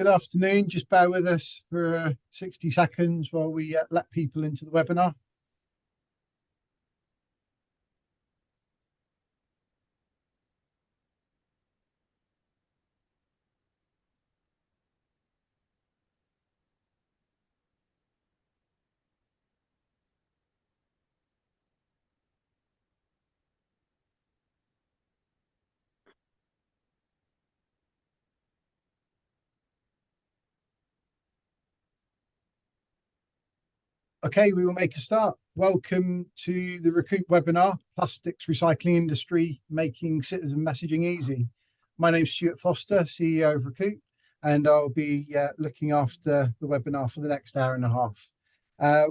Good afternoon. Just bear with us for 60 seconds while we let people into the webinar. Okay, we will make a start. Welcome to the Recruit webinar, Plastics Recycling Industry Making Citizen Messaging Easy. My name is Stuart Foster, CEO of Recruit, and I'll be looking after the webinar for the next hour and a half.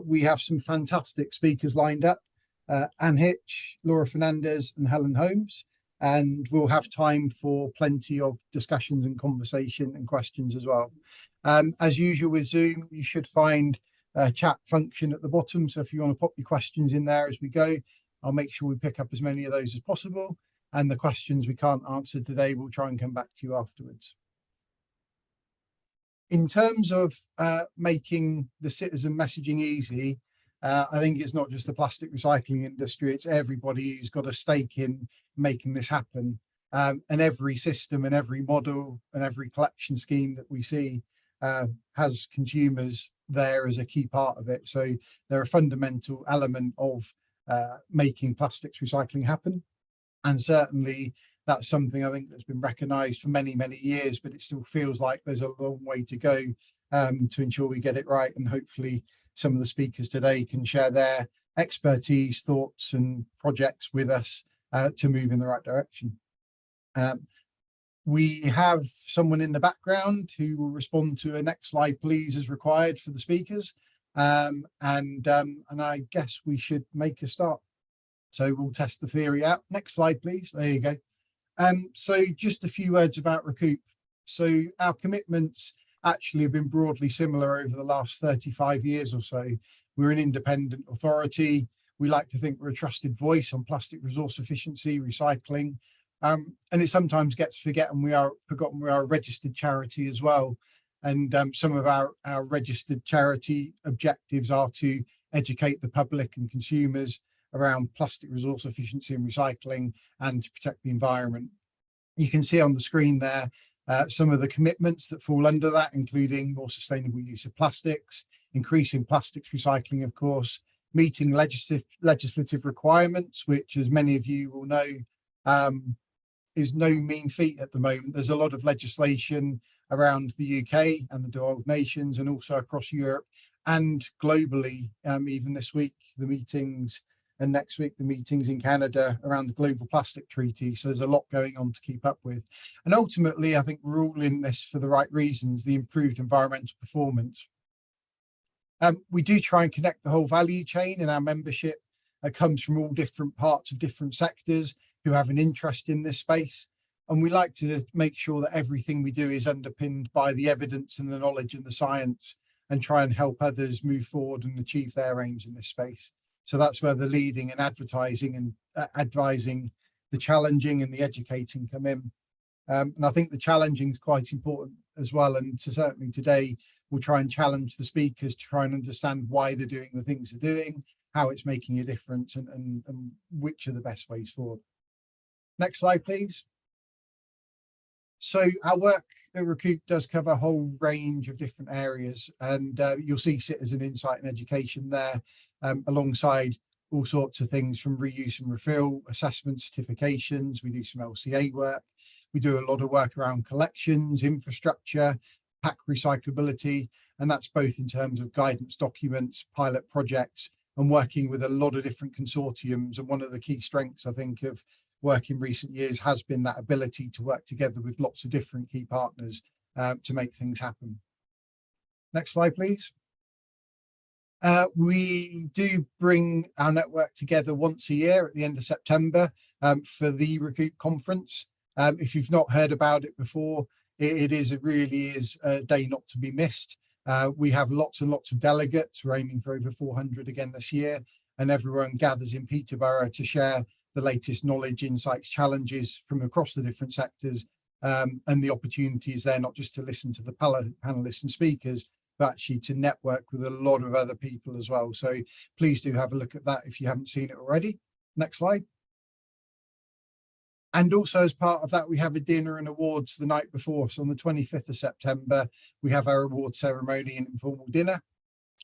We have some fantastic speakers lined up, Anne Hitch, Laura Fernandez and Helen Holmes, and we'll have time for plenty of discussions and conversation and questions as well. As usual with Zoom, you should find chat function at the bottom, so if you want to pop your questions in there as we go, I'll make sure we pick up as many of those as possible, and the questions we can't answer today we'll try and come back to you afterwards. In terms of making the citizen messaging easy, I think it's not just the plastic recycling industry, it's everybody who's got a stake in making this happen, and every system and every model and every collection scheme that we see has consumers there as a key part of it. So they're a fundamental element of making plastics recycling happen. And certainly that's something I think that's been recognised for many, many years, but it still feels like there's a long way to go to ensure we get it right. And hopefully some of the speakers today can share their expertise, thoughts and projects with us to move in the right direction. We have someone in the background who will respond to a next slide, please, as required for the speakers. And I guess we should make a start. So we'll test the theory out. Next slide, please. There you go. So just a few words about Recruit. So our commitments actually have been broadly similar over the last 35 years or so. We're an independent authority. We like to think we're a trusted voice on plastic resource efficiency, recycling. And it sometimes gets forgotten we are a registered charity as well. And some of our registered charity objectives are to educate the public and consumers around plastic resource efficiency and recycling and to protect the environment. You can see on the screen there some of the commitments that fall under that, including more sustainable use of plastics, increasing plastics recycling, of course, meeting legislative requirements, which, as many of you will know, is no mean feat at the moment. There's a lot of legislation around the UK and the devolved nations and also across Europe and globally. Even this week, the meetings, and next week, the meetings in Canada around the Global Plastic Treaty. So there's a lot going on to keep up with. And ultimately, I think we're all in this for the right reasons, the improved environmental performance. We do try and connect the whole value chain, and our membership comes from all different parts of different sectors who have an interest in this space. And we like to make sure that everything we do is underpinned by the evidence and the knowledge and the science, and try and help others move forward and achieve their aims in this space. So that's where the leading and advertising and advising, the challenging and the educating come in. And I think the challenging is quite important as well. And so certainly today, we'll try and challenge the speakers to try and understand why they're doing the things they're doing, how it's making a difference, and which are the best ways forward. Next slide, please. So our work at Recruit does cover a whole range of different areas, and you'll see citizen insight and education there, alongside all sorts of things from reuse and refill, assessment certifications. We do some LCA work. We do a lot of work around collections, infrastructure, pack recyclability, and that's both in terms of guidance documents, pilot projects, and working with a lot of different consortiums. And one of the key strengths, I think, of work in recent years has been that ability to work together with lots of different key partners to make things happen. Next slide, please. We do bring our network together once a year at the end of September for the Recruit conference. If you've not heard about it before, it really is a day not to be missed. We have lots and lots of delegates. We're aiming for over 400 again this year, and everyone gathers in Peterborough to share the latest knowledge, insights, challenges from across the different sectors and the opportunity is there not just to listen to the panelists and speakers, but actually to network with a lot of other people as well. So please do have a look at that if you haven't seen it already. Next slide. And also as part of that, we have a dinner and awards the night before. So on the 25th of September, we have our award ceremony and informal dinner.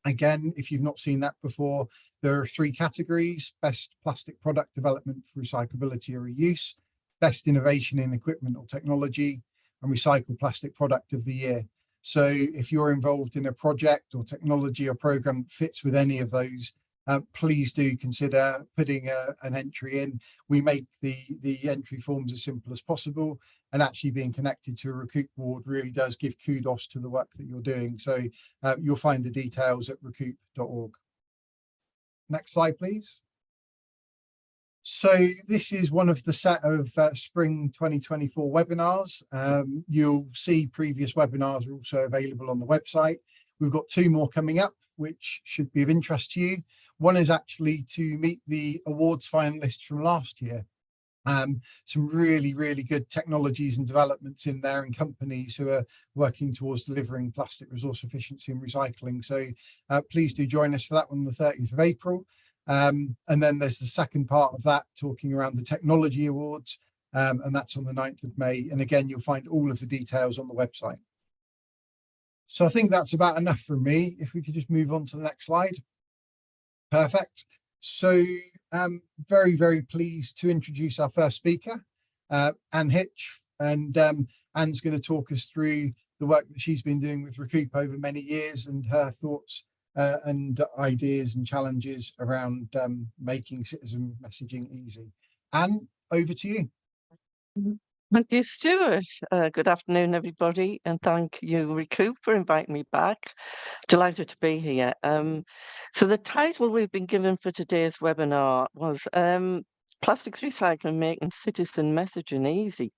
Again, if you've not seen that before, there are 3 categories: best plastic product development for recyclability or reuse, best innovation in equipment or technology, and recycled plastic product of the year. So if you're involved in a project or technology or program that fits with any of those, please do consider putting an entry in. We make the entry forms as simple as possible, and actually being connected to a Recoup board really does give kudos to the work that you're doing. So you'll find the details at recoup.org. Next slide, please. So this is one of the set of spring 2024 webinars. You'll see previous webinars are also available on the website. We've got 2 more coming up, which should be of interest to you. One is actually to meet the awards finalists from last year. Some really, really good technologies and developments in there, and companies who are working towards delivering plastic resource efficiency and recycling. So please do join us for that one on the 30th of April. And then there's the second part of that, talking around the technology awards, and that's on the 9th of May. And again, you'll find all of the details on the website. So I think that's about enough from me. If we could just move on to the next slide. Perfect. So very, very pleased to introduce our first speaker, Anne Hitch. And Anne's going to talk us through the work that she's been doing with Recoup over many years, and her thoughts and ideas and challenges around making citizen messaging easy. Anne, over to you. Thank you, Stuart. Good afternoon, everybody, and thank you, Recoup, for inviting me back. Delighted to be here. So the title we've been given for today's webinar was Plastics Recycling Making Citizen Messaging Easy.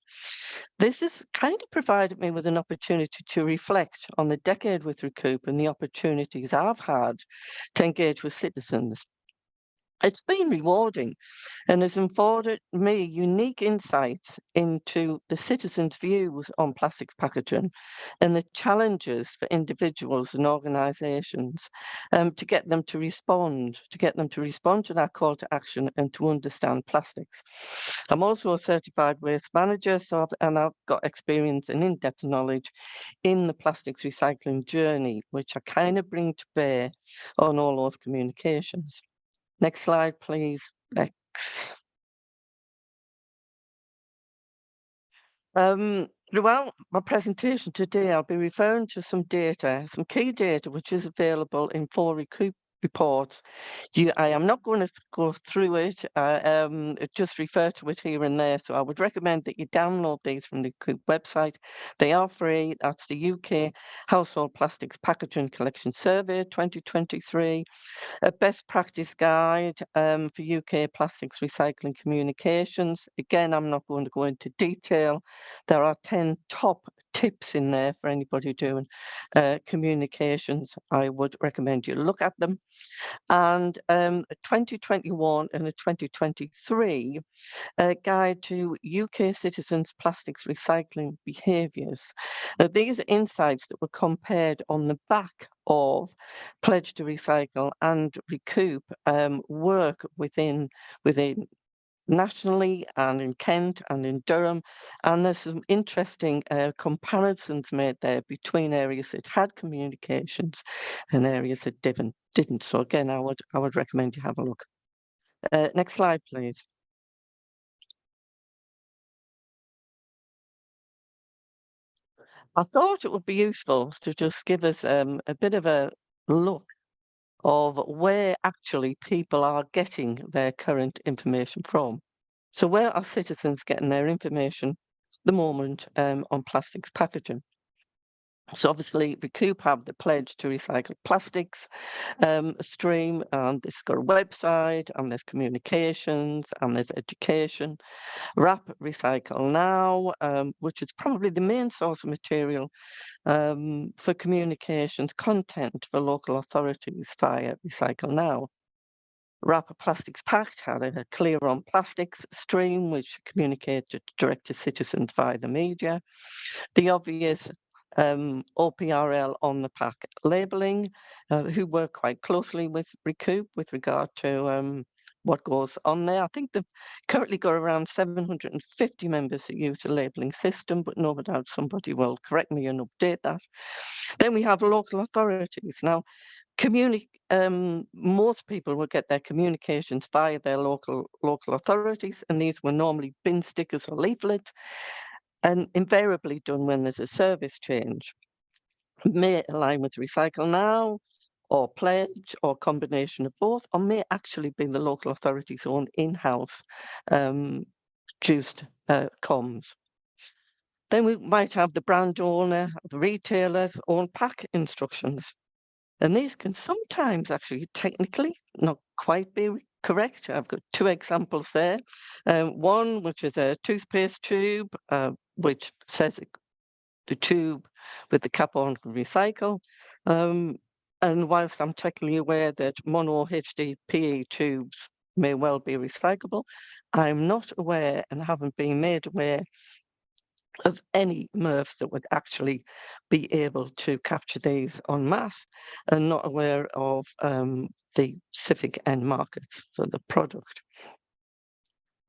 This has kind of provided me with an opportunity to reflect on the decade with Recoup and the opportunities I've had to engage with citizens. It's been rewarding and has afforded me unique insights into the citizens' views on plastics packaging and the challenges for individuals and organisations to get them to respond to that call to action and to understand plastics. I'm also a certified waste manager, and I've got experience and in-depth knowledge in the plastics recycling journey, which I kind of bring to bear on all those communications. Next slide, please. Next. Throughout my presentation today, I'll be referring to some data, some key data, which is available in 4 Recoup reports. I am not going to go through it, just refer to it here and there. So I would recommend that you download these from the Recoup website. They are free. That's the UK Household Plastics Packaging Collection Survey 2023. A best practice guide for UK plastics recycling communications. Again, I'm not going to go into detail. There are 10 top tips in there for anybody doing communications. I would recommend you look at them. And a 2021 and a 2023 guide to UK citizens' plastics recycling behaviours. Now, these are insights that were compared on the back of Pledge to Recycle and Recoup work within nationally and in Kent and in Durham, and there's some interesting comparisons made there between areas that had communications and areas that didn't. So again, I would recommend you have a look. Next slide, please. I thought it would be useful to just give us a bit of a look of where actually people are getting their current information from. So where are citizens getting their information at the moment on plastics packaging? So obviously Recoup have the Pledge to Recycle Plastics stream, and it's got a website, and there's communications, and there's education. RAP Recycle Now, which is probably the main source of material for communications content for local authorities via Recycle Now. Rapid Plastics Pact had a Clear on Plastics stream, which communicated direct to citizens via the media. The obvious OPRL on the pack labelling, who work quite closely with Recoup with regard to what goes on there. I think they've currently got around 750 members that use the labelling system, but no doubt somebody will correct me and update that. Then we have local authorities. Now, most people will get their communications via their local authorities, and these were normally bin stickers or leaflets, and invariably done when there's a service change. May align with Recycle Now, or Pledge, or combination of both, or may actually be the local authority's own in-house produced comms. Then we might have the brand owner, the retailer's own pack instructions. And these can sometimes actually technically not quite be correct. I've got two examples there. One, which is a toothpaste tube, which says the tube with the cap on can recycle. And whilst I'm technically aware that mono HDPE tubes may well be recyclable, I'm not aware and haven't been made aware of any MRFs that would actually be able to capture these en masse, and not aware of the specific end markets for the product.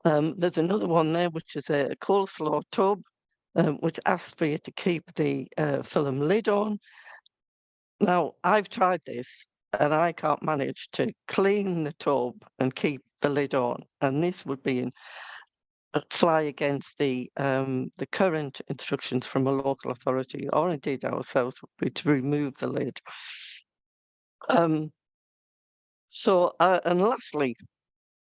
There's another one there, which is a coleslaw tub, which asks for you to keep the film lid on. Now, I've tried this, and I can't manage to clean the tub and keep the lid on, and this would be fly against the current instructions from a local authority, or indeed ourselves, would be to remove the lid. And lastly,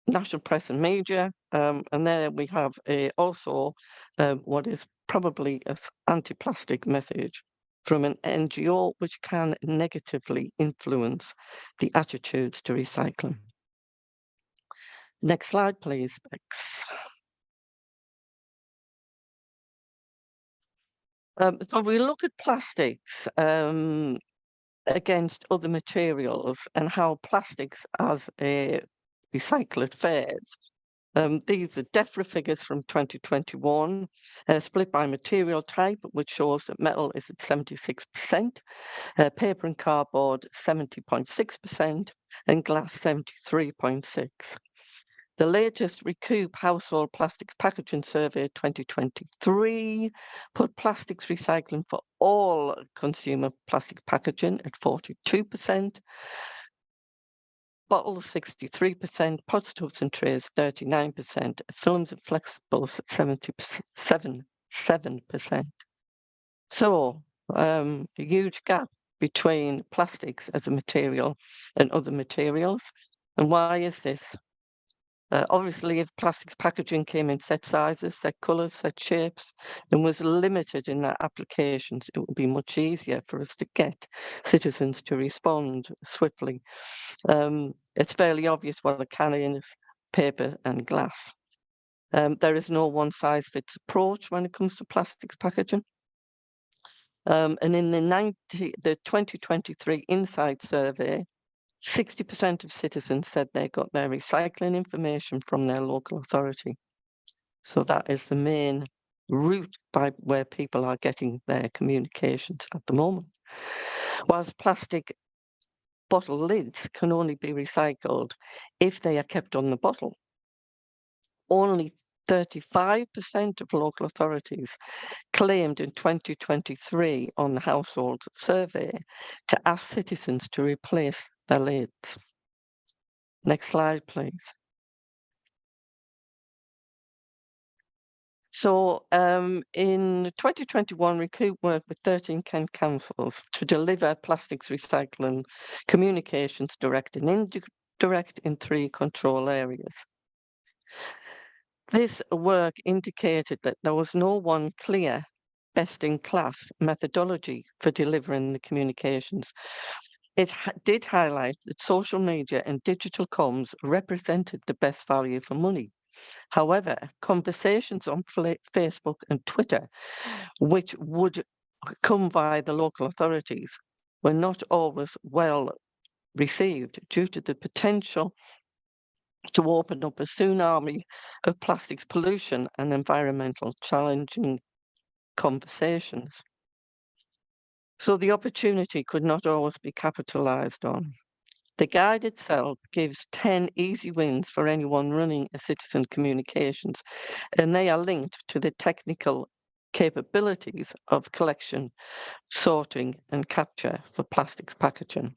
national press and media, and there we have also what is probably an anti-plastic message from an NGO, which can negatively influence the attitudes to recycling. Next slide, please, Bex. So we look at plastics against other materials and how plastics as a recycled fares. These are DEFRA figures from 2021, split by material type, which shows that metal is at 76%, paper and cardboard 70.6%, and glass 73.6%. The latest Recoup Household Plastics Packaging Survey 2023 put plastics recycling for all consumer plastic packaging at 42%, bottles 63%, pots, tubs and trays 39%, films and flexibles at 77%. So a huge gap between plastics as a material and other materials. And why is this? Obviously, if plastics packaging came in set sizes, set colours, set shapes, and was limited in their applications, it would be much easier for us to get citizens to respond swiftly. It's fairly obvious what a can is: paper and glass. There is no one-size-fits approach when it comes to plastics packaging. And in the 2023 Insight survey, 60% of citizens said they got their recycling information from their local authority. So that is the main route by where people are getting their communications at the moment. Whilst plastic bottle lids can only be recycled if they are kept on the bottle, only 35% of local authorities claimed in 2023 on the household survey to ask citizens to replace their lids. Next slide, please. So in 2021, Recoup worked with 13 Kent councils to deliver plastics recycling communications direct and indirect in 3 control areas. This work indicated that there was no one clear best-in-class methodology for delivering the communications. It did highlight that social media and digital comms represented the best value for money. However, conversations on Facebook and Twitter, which would come via the local authorities, were not always well received due to the potential to open up a tsunami of plastics pollution and environmental challenging conversations. So the opportunity could not always be capitalised on. The guide itself gives 10 easy wins for anyone running a citizen communications, and they are linked to the technical capabilities of collection, sorting and capture for plastics packaging.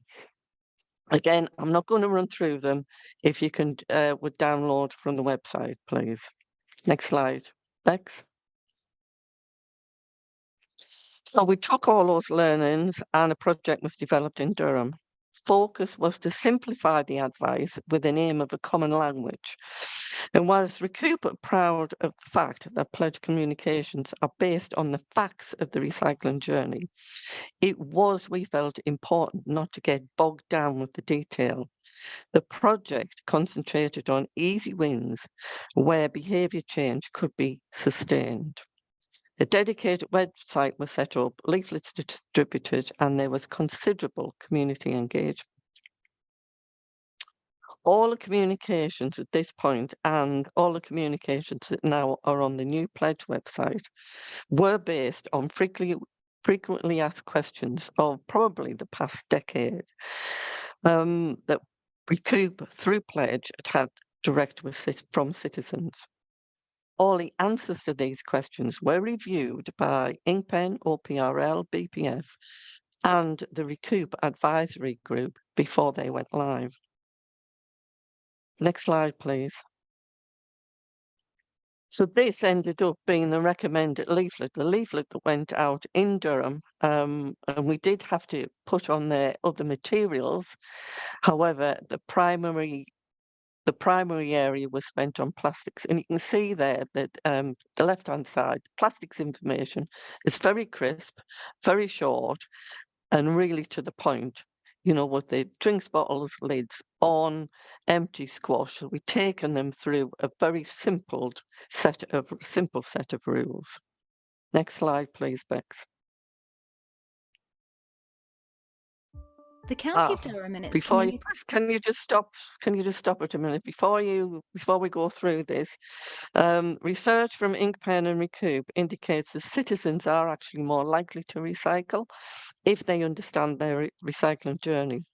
Again, I'm not going to run through them. If you can would download from the website, please. Next slide, Bex. So we took all those learnings and a project was developed in Durham. Focus was to simplify the advice with an aim of a common language. And whilst Recoup are proud of the fact that pledge communications are based on the facts of the recycling journey, it was, we felt, important not to get bogged down with the detail. The project concentrated on easy wins where behaviour change could be sustained. A dedicated website was set up, leaflets distributed, and there was considerable community engagement. All the communications at this point and all the communications that now are on the new pledge website were based on frequently asked questions of probably the past decade that Recoup through pledge had direct from citizens. All the answers to these questions were reviewed by InkPen, OPRL, BPF, and the Recoup Advisory Group before they went live. Next slide, please. So this ended up being the recommended leaflet, the leaflet that went out in Durham, and we did have to put on there other materials. However, the primary area was spent on plastics, and you can see there that the left-hand side, plastics information is very crisp, very short, and really to the point. You know, with the drinks bottles lids on, empty squash. So we've taken them through a very simple set of rules. Next slide, please, Bex. The County of Durham and its Before you, community. can you just stop it a minute before we go through this? Research from InkPen and Recoup indicates that citizens are actually more likely to recycle if they understand their recycling journey.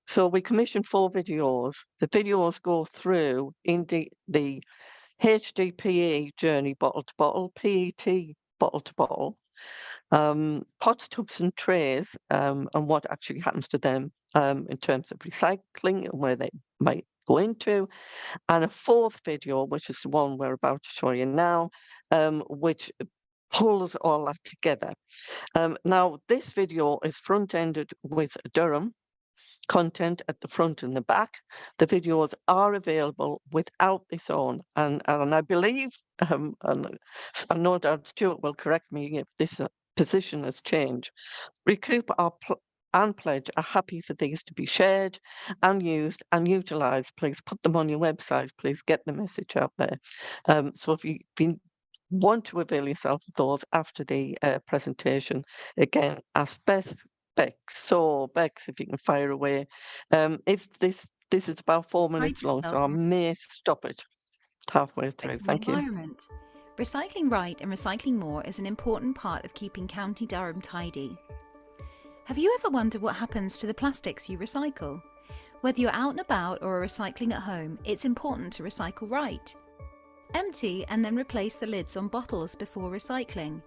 So we commissioned 4 videos. The videos go through the HDPE journey, bottle to bottle, PET bottle to bottle, pots, tubs and trays, and what actually happens to them in terms of recycling and where they might go into, and a 4th video, which is the one we're about to show you now, which pulls all that together. Now, this video is front-ended with Durham content at the front and the back. The videos are available without this on, and I believe, and no doubt Stuart will correct me if this position has changed. Recoup and Pledge are happy for these to be shared and used and utilised. Please put them on your website. Please get the message out there. So if you want to avail yourself of those after the presentation, again, as best Bex. So Bex, if you can fire away. If this is about 4 minutes long, so I may stop it halfway through. Thank you. Environment. Recycling right and recycling more is an important part of keeping County Durham tidy. Have you ever wondered what happens to the plastics you recycle? Whether you're out and about or are recycling at home, it's important to recycle right. Empty and then replace the lids on bottles before recycling.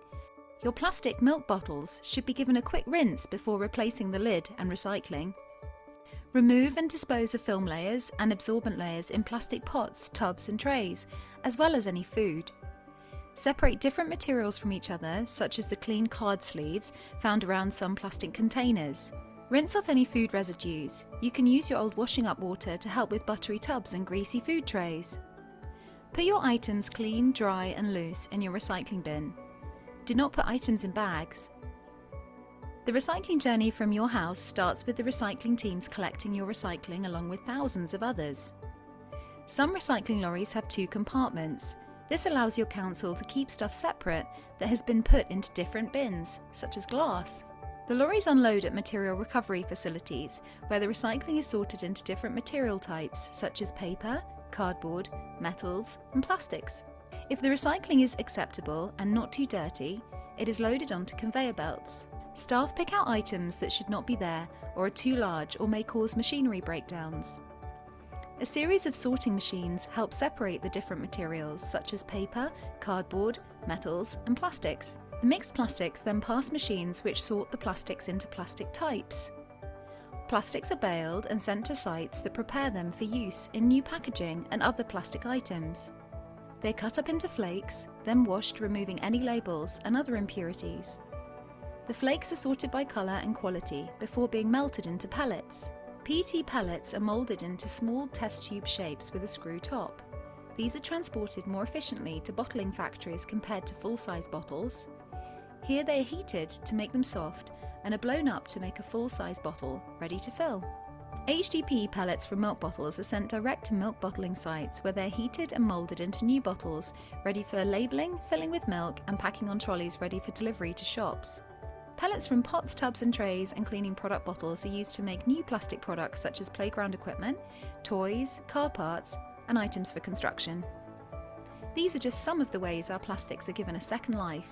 Your plastic milk bottles should be given a quick rinse before replacing the lid and recycling. Remove and dispose of film layers and absorbent layers in plastic pots, tubs and trays, as well as any food. Separate different materials from each other, such as the clean card sleeves found around some plastic containers. Rinse off any food residues. You can use your old washing up water to help with buttery tubs and greasy food trays. Put your items clean, dry and loose in your recycling bin. Do not put items in bags. The recycling journey from your house starts with the recycling teams collecting your recycling along with thousands of others. Some recycling lorries have 2 compartments. This allows your council to keep stuff separate that has been put into different bins, such as glass. The lorries unload at material recovery facilities, where the recycling is sorted into different material types, such as paper, cardboard, metals, and plastics. If the recycling is acceptable and not too dirty, it is loaded onto conveyor belts. Staff pick out items that should not be there or are too large or may cause machinery breakdowns. A series of sorting machines help separate the different materials such as paper, cardboard, metals, and plastics. The mixed plastics then pass machines which sort the plastics into plastic types. Plastics are baled and sent to sites that prepare them for use in new packaging and other plastic items. They're cut up into flakes, then washed, removing any labels and other impurities. The flakes are sorted by colour and quality before being melted into pellets. PET pellets are moulded into small test tube shapes with a screw top. These are transported more efficiently to bottling factories compared to full-size bottles. Here they are heated to make them soft and are blown up to make a full-size bottle, ready to fill. HDPE pellets from milk bottles are sent direct to milk bottling sites where they're heated and moulded into new bottles, ready for labelling, filling with milk and packing on trolleys ready for delivery to shops. Pellets from pots, tubs and trays and cleaning product bottles are used to make new plastic products such as playground equipment, toys, car parts and items for construction. These are just some of the ways our plastics are given a second life.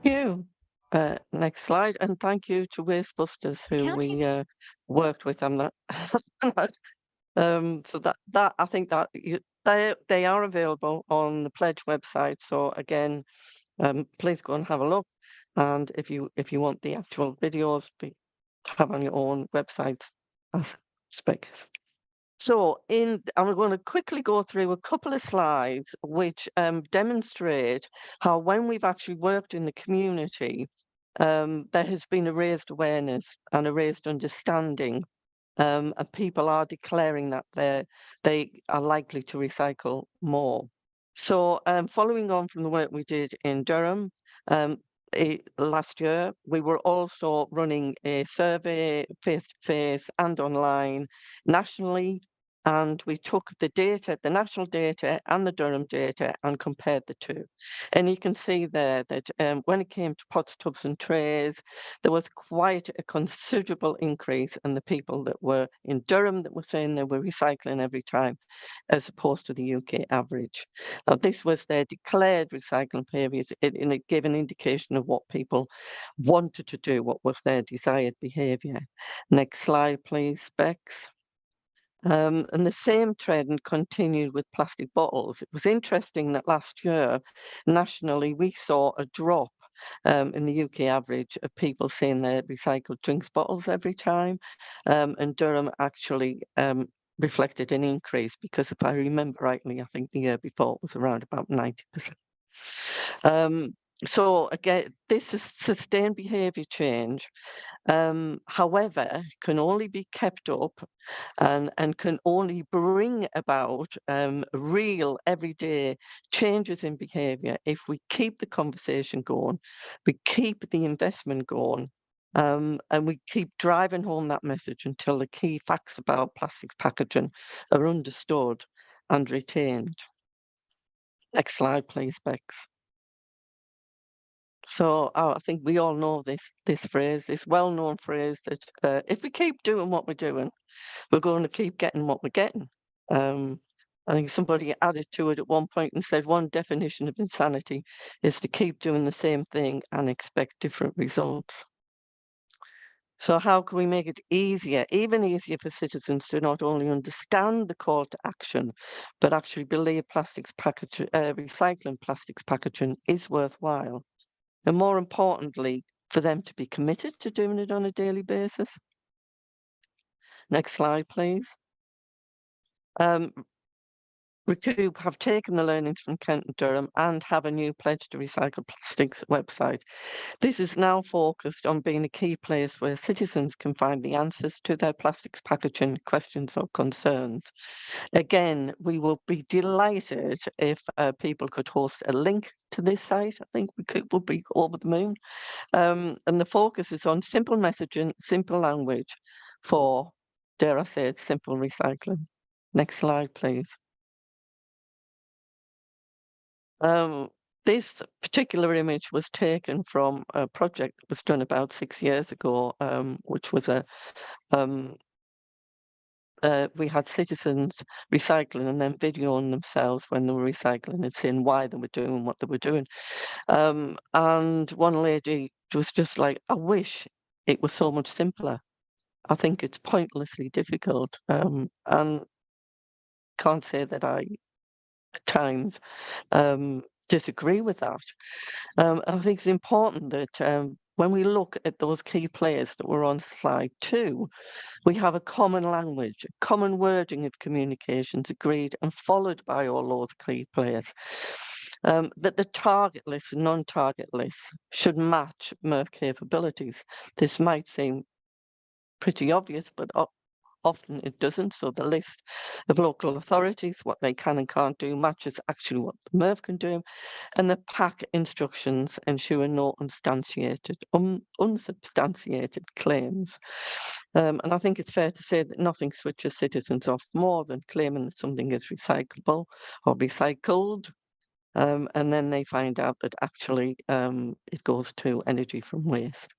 Thank you. Next slide, and thank you to Wastebusters who we worked with on that. So that I think that they are available on the Pledge website. So again, please go and have a look. And if you want the actual videos, have on your own website as specs. So I'm going to quickly go through a couple of slides which demonstrate how when we've actually worked in the community, there has been a raised awareness and a raised understanding, and people are declaring that they are likely to recycle more. So following on from the work we did in Durham, last year, we were also running a survey face-to-face and online nationally, and we took the data, the national data and the Durham data, and compared the two. And you can see there that when it came to pots, tubs and trays, there was quite a considerable increase in the people that were in Durham that were saying they were recycling every time, as opposed to the UK average. Now, this was their declared recycling behaviours, and it gave an indication of what people wanted to do, what was their desired behaviour. Next slide, please, Bex. And the same trend continued with plastic bottles. It was interesting that last year, nationally, we saw a drop in the UK average of people saying they recycled drinks bottles every time. And Durham actually reflected an increase, because if I remember rightly, I think the year before it was around about 90%. So again, this is sustained behaviour change. However, can only be kept up and can only bring about real everyday changes in behaviour if we keep the conversation going, we keep the investment going, and we keep driving home that message until the key facts about plastics packaging are understood and retained. Next slide, please, Bex. So I think we all know this phrase, this well-known phrase that if we keep doing what we're doing, we're going to keep getting what we're getting. I think somebody added to it at one point and said one definition of insanity is to keep doing the same thing and expect different results. So how can we make it easier, even easier for citizens to not only understand the call to action, but actually believe recycling plastics packaging is worthwhile? And more importantly, for them to be committed to doing it on a daily basis. Next slide, please. Recoup have taken the learnings from Kent and Durham and have a new Pledge to Recycle Plastics website. This is now focused on being a key place where citizens can find the answers to their plastics packaging questions or concerns. Again, we will be delighted if people could host a link to this site. I think Recoup will be over the moon. And the focus is on simple messaging, simple language for, dare I say it, simple recycling. Next slide, please. This particular image was taken from a project that was done about 6 years ago, which was a we had citizens recycling and then videoing themselves when they were recycling and saying why they were doing what they were doing. And one lady was just like, I wish it was so much simpler. I think it's pointlessly difficult. And can't say that I, at times, disagree with that. And I think it's important that when we look at those key players that were on slide 2, we have a common language, a common wording of communications agreed and followed by all those key players. That the target list and non-target lists should match MERV capabilities. This might seem pretty obvious, but often it doesn't. So the list of local authorities, what they can and can't do, matches actually what the MERV can do. And the PAC instructions ensure no unsubstantiated claims. And I think it's fair to say that nothing switches citizens off more than claiming that something is recyclable or recycled. And then they find out that actually it goes to energy from waste.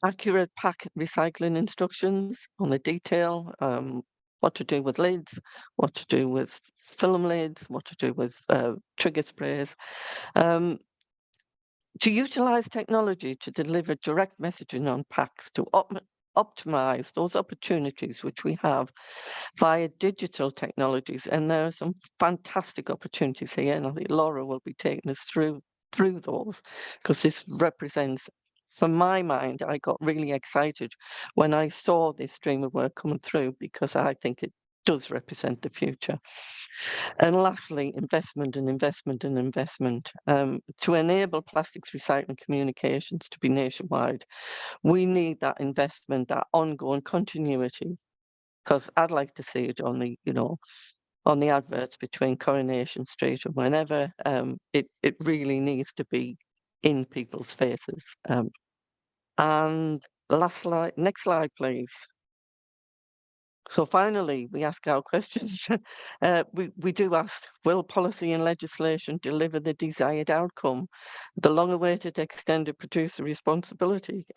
Accurate PAC recycling instructions on the detail, what to do with lids, what to do with film lids, what to do with trigger sprays. To utilise technology to deliver direct messaging on PACs to optimise those opportunities which we have via digital technologies. And there are some fantastic opportunities here, and I think Laura will be taking us through those, because this represents, for my mind, I got really excited when I saw this stream of work coming through, because I think it does represent the future. And lastly, investment and investment and investment. To enable plastics recycling communications to be nationwide, we need that investment, that ongoing continuity, because I'd like to see it on the, on the adverts between Coronation Street and whenever. It really needs to be in people's faces. And last slide, next slide, please. So finally, we ask our questions. We do ask, will policy and legislation deliver the desired outcome, the long-awaited extended producer responsibility?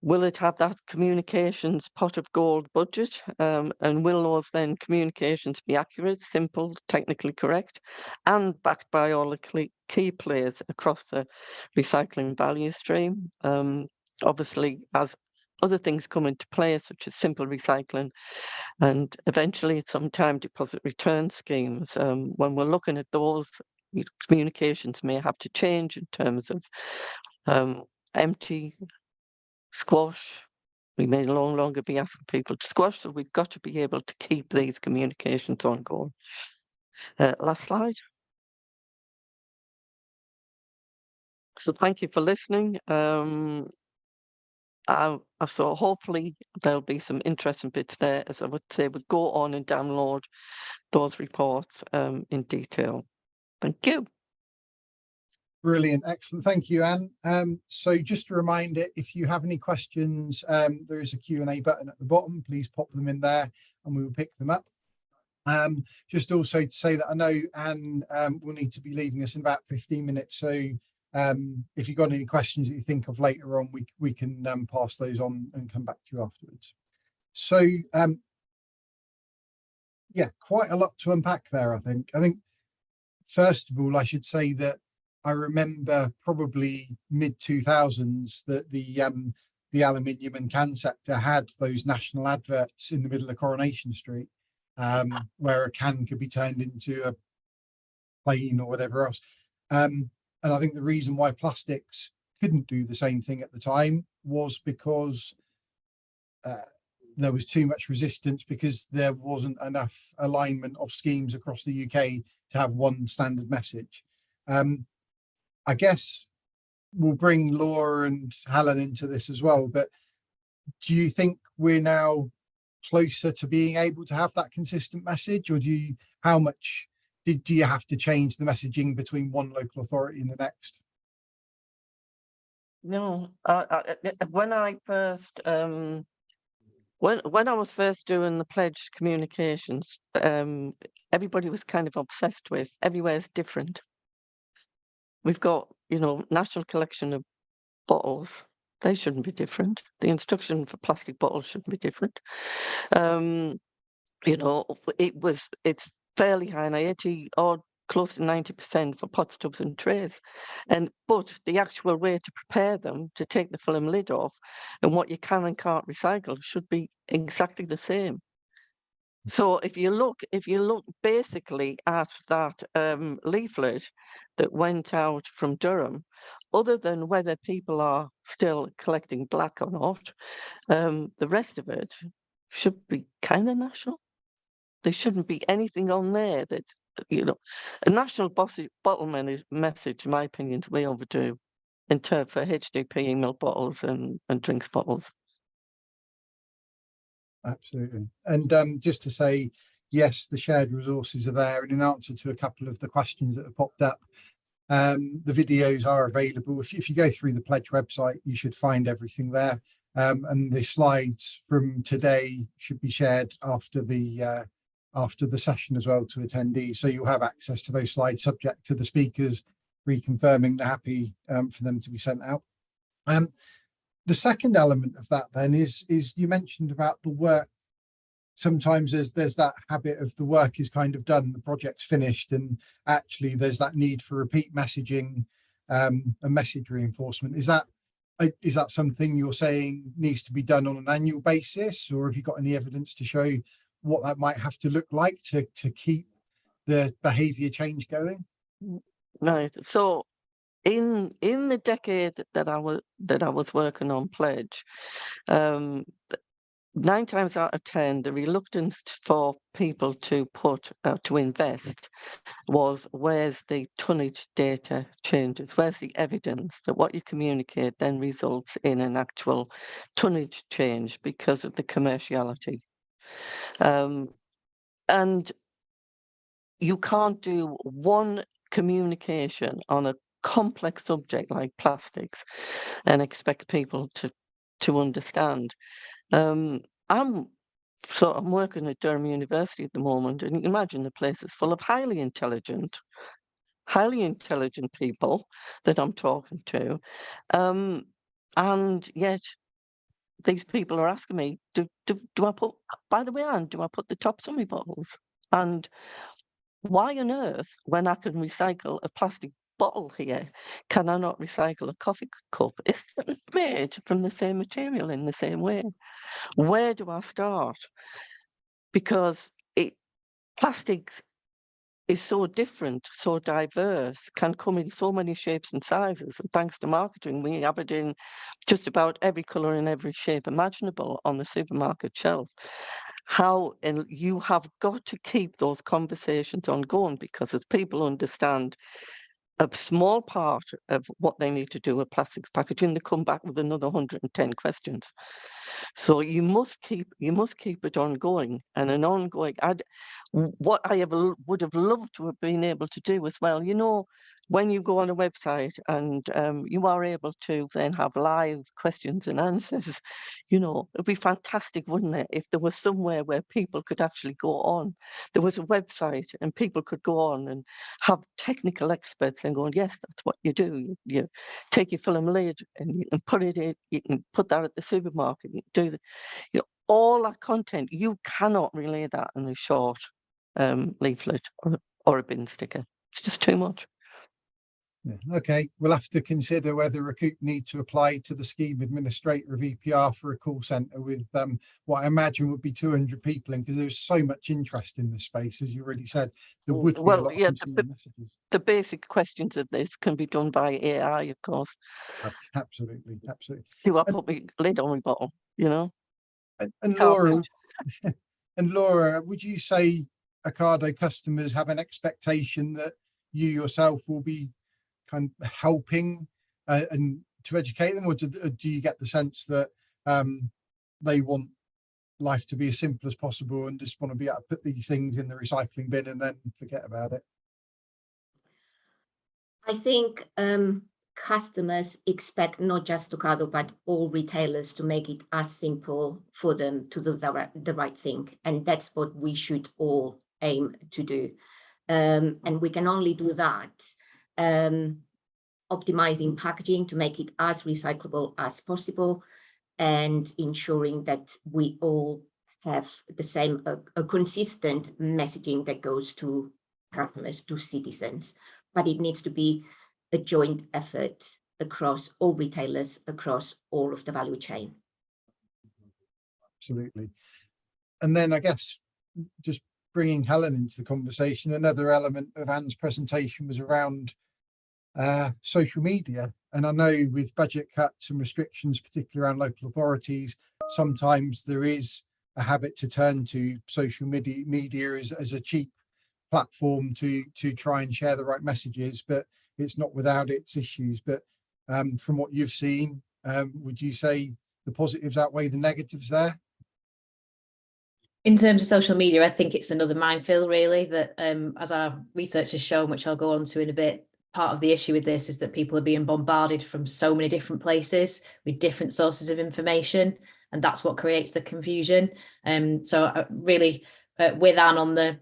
Will it have that communications pot of gold budget? And will those then communications be accurate, simple, technically correct, and backed by all the key players across the recycling value stream? Obviously, as other things come into play, such as simple recycling and eventually some time deposit return schemes, when we're looking at those, communications may have to change in terms of empty, squash. We may no longer be asking people to squash, so we've got to be able to keep these communications ongoing. Last slide. So thank you for listening. So hopefully there'll be some interesting bits there. As I would say, we go on and download those reports in detail. Thank you. Brilliant. Excellent. Thank you, Anne. So just a reminder, if you have any questions, there is a Q&A button at the bottom. Please pop them in there and we will pick them up. Just also to say that I know Anne will need to be leaving us in about 15 minutes. So if you've got any questions that you think of later on, we can pass those on and come back to you afterwards. So yeah, quite a lot to unpack there, I think. First of all, I should say that I remember probably mid-2000s that the aluminium and can sector had those national adverts in the middle of Coronation Street, where a can could be turned into a plane or whatever else. And I think the reason why plastics couldn't do the same thing at the time was because there was too much resistance, because there wasn't enough alignment of schemes across the UK to have one standard message. I guess we'll bring Laura and Helen into this as well, but do you think we're now closer to being able to have that consistent message, or how much do you have to change the messaging between one local authority and the next? No, when I first when I was first doing the pledge communications, everybody was kind of obsessed with everywhere's different. We've got, national collection of bottles, They shouldn't be different. The instruction for plastic bottles shouldn't be different. You know, it's fairly high, now 80 or close to 90% for pot stubs and trays. But the actual way to prepare them, to take the film lid off, and what you can and can't recycle should be exactly the same. So if you look basically at that leaflet that went out from Durham, other than whether people are still collecting black or not, the rest of it should be kind of national. There shouldn't be anything on there that, you know, a national bottle message, in my opinion, is way overdue for HDPE milk bottles and drinks bottles. Absolutely. And just to say, yes, the shared resources are there. And in answer to a couple of the questions that have popped up, the videos are available. If you go through the Pledge website, you should find everything there. And the slides from today should be shared after the session as well to attendees. So you'll have access to those slides subject to the speakers reconfirming they're happy for them to be sent out. The second element of that then is you mentioned about the work. Sometimes there's that habit of the work is kind of done, the project's finished, and actually there's that need for repeat messaging and message reinforcement. Is that something you're saying needs to be done on an annual basis, or have you got any evidence to show what that might have to look like to keep the behavior change going? Right. So in the decade that I was working on Pledge, 9 times out of 10, the reluctance for people to invest was, where's the tonnage data changes? Where's the evidence that what you communicate then results in an actual tonnage change because of the commerciality? And you can't do one communication on a complex subject like plastics and expect people to understand. I'm working at Durham University at the moment, and you can imagine the place is full of highly intelligent people that I'm talking to. And yet these people are asking me, do I put, by the way, Anne, do I put the tops on my bottles? And why on earth, when I can recycle a plastic bottle here, can I not recycle a coffee cup? It's made from the same material in the same way. Where do I start? Because plastics is so different, so diverse, can come in so many shapes and sizes. And thanks to marketing, we have it in just about every colour and every shape imaginable on the supermarket shelf. And you have got to keep those conversations ongoing, because as people understand a small part of what they need to do with plastics packaging, they come back with another 110 questions. So you must keep it ongoing, and an ongoing. What I would have loved to have been able to do as well, you know, when you go on a website and you are able to then have live questions and answers, you know, it'd be fantastic, wouldn't it, if there was somewhere where people could actually go on. There was a website and people could go on and have technical experts and going, yes, that's what you do. You take your film lid and you can put it in, you can put that at the supermarket, you can do all that content. You cannot relay that in a short leaflet or a bin sticker. It's just too much. Yeah. Okay, we'll have to consider whether Recoup need to apply to the scheme administrator of EPR for a call centre with what I imagine would be 200 people in, because there's so much interest in this space, as you already said. There would be a lot of consumer messages. The basic questions of this can be done by AI, of course. Absolutely. Do I put my lid on my bottle, you know? And Laura, Laura, would you say Ocado customers have an expectation that you yourself will be kind of helping and to educate them, or do you get the sense that they want life to be as simple as possible and just want to be able to put these things in the recycling bin and then forget about it? I think customers expect not just Ocado, but all retailers to make it as simple for them to do the right thing. And that's what we should all aim to do. And we can only do that optimizing packaging to make it as recyclable as possible, and ensuring that we all have the same, a consistent messaging that goes to customers, to citizens. But it needs to be a joint effort across all retailers, across all of the value chain. Absolutely. And then I guess just bringing Helen into the conversation, another element of Anne's presentation was around social media. And I know with budget cuts and restrictions, particularly around local authorities, sometimes there is a habit to turn to social media as a cheap platform to try and share the right messages, but it's not without its issues. But from what you've seen, would you say the positives outweigh the negatives there? In terms of social media, I think it's another minefield, really, that as our research has shown, which I'll go on to in a bit, part of the issue with this is that people are being bombarded from so many different places with different sources of information, and that's what creates the confusion. So really, with Anne on the,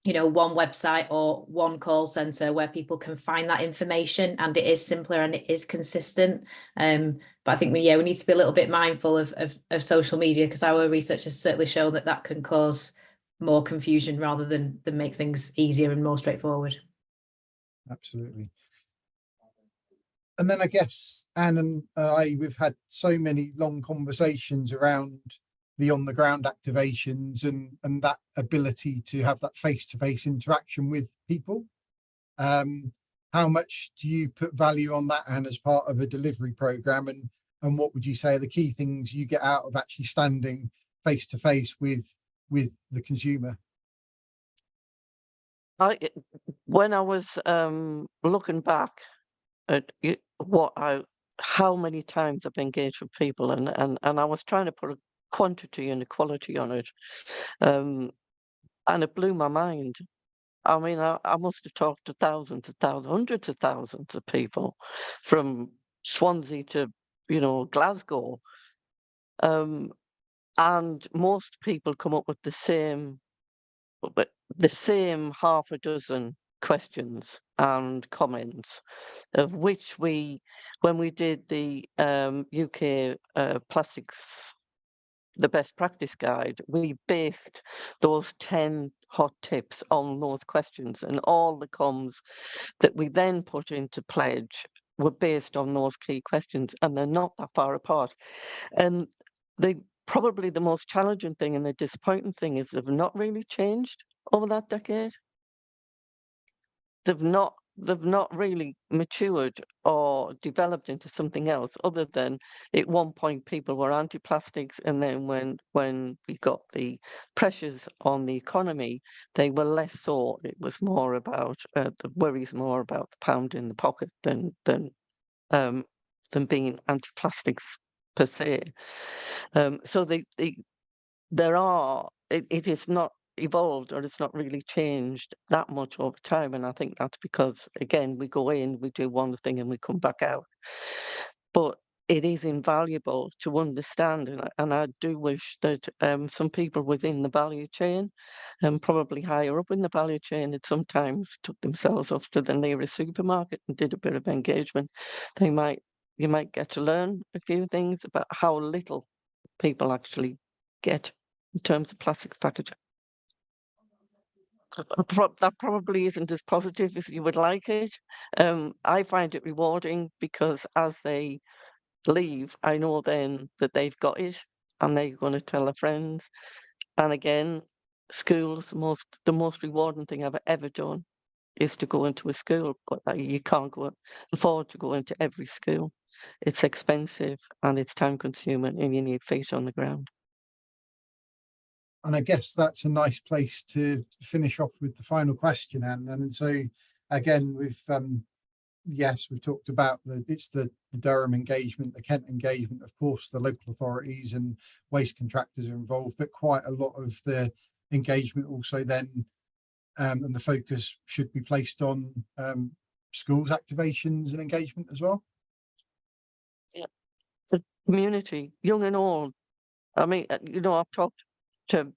one website or one call center where people can find that information, and it is simpler and it is consistent. But I think we need to be a little bit mindful of social media, because our research has certainly shown that can cause more confusion rather than make things easier and more straightforward. Absolutely. And then I guess Anne and we've had so many long conversations around the on the ground activations and that ability to have that face-to-face interaction with people. How much do you put value on that, Anne, as part of a delivery program? And what would you say are the key things you get out of actually standing face-to-face with the consumer? When I was looking back at how many times I've engaged with people, and I was trying to put a quantity and a quality on it, and it blew my mind. I mean, I must have talked to hundreds of thousands of people, from Swansea to Glasgow, and most people come up with the same half a dozen questions and comments, of which when we did the UK plastics, the best practice guide, we based those 10 hot tips on those questions, and all the comms that we then put into pledge were based on those key questions, and they're not that far apart. And probably the most challenging thing and the disappointing thing is they've not really changed over that decade. They've not really matured or developed into something else, other than at one point people were anti-plastics, and then when we got the pressures on the economy, they were less so. It was more about the worries more about the pound in the pocket than being anti-plastics per se. So it is not evolved, or it's not really changed that much over time, and I think that's because, again, we go in, we do one thing, and we come back out. But it is invaluable to understand, and I do wish that some people within the value chain, and probably higher up in the value chain, that sometimes took themselves off to the nearest supermarket and did a bit of engagement. You might get to learn a few things about how little people actually get in terms of plastics packaging. That probably isn't as positive as you would like it. I find it rewarding, because as they leave, I know then that they've got it and they're going to tell their friends. And again, schools, the most rewarding thing I've ever done is to go into a school, but you can't afford to go into every school. It's expensive and it's time consuming, and you need feet on the ground. And I guess that's a nice place to finish off with the final question, Anne. And so, again, we've talked about the Durham engagement, the Kent engagement, of course, the local authorities and waste contractors are involved, but quite a lot of the engagement also then, and the focus should be placed on schools activations and engagement as well. Yeah, the community, young and old. I mean, I've talked to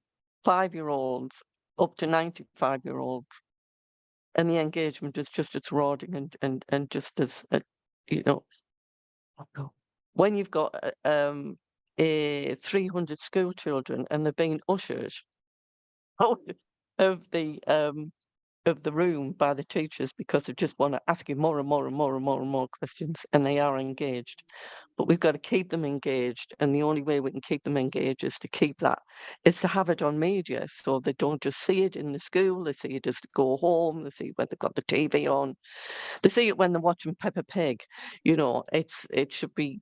5-year-olds up to 95-year-olds, and the engagement is just as rewarding and just as you know, when you've got 300 school children and they're being ushered out of the room by the teachers because they just want to ask you more and more and more and more and more questions, and they are engaged. But we've got to keep them engaged, and the only way we can keep them engaged is to have it on media, so they don't just see it in the school, they see it as they go home, they see it when they've got the TV on, they see it when they're watching Peppa Pig. You know, it should be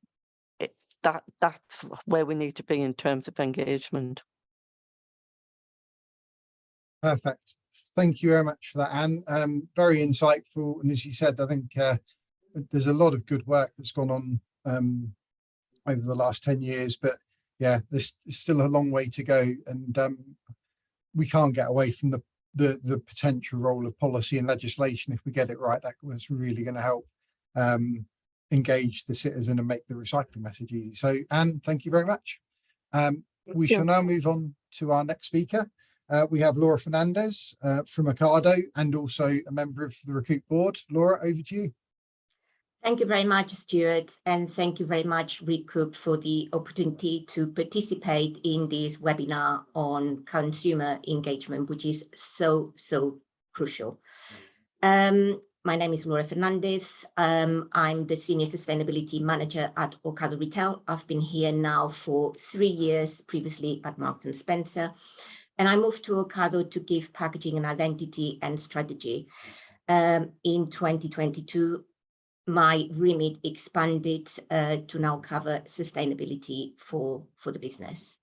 that's where we need to be in terms of engagement. Perfect. Thank you very much for that, Anne. Very insightful. And as you said, I think there's a lot of good work that's gone on over the last 10 years, but yeah, there's still a long way to go. And we can't get away from the potential role of policy and legislation. If we get it right, that was really going to help engage the citizen and make the recycling message easy. So Anne, thank you very much. We shall now move on to our next speaker. We have Laura Fernandez from Ocado and also a member of the Recoup board. Laura, over to you. Thank you very much, Stuart, and thank you very much, Recoup, for the opportunity to participate in this webinar on consumer engagement, which is so crucial. My name is Laura Fernandez. I'm the Senior Sustainability Manager at Ocado Retail. I've been here now for 3 years, previously at Marks & Spencer. And I moved to Ocado to give packaging an identity and strategy. In 2022, my remit expanded to now cover sustainability for the business.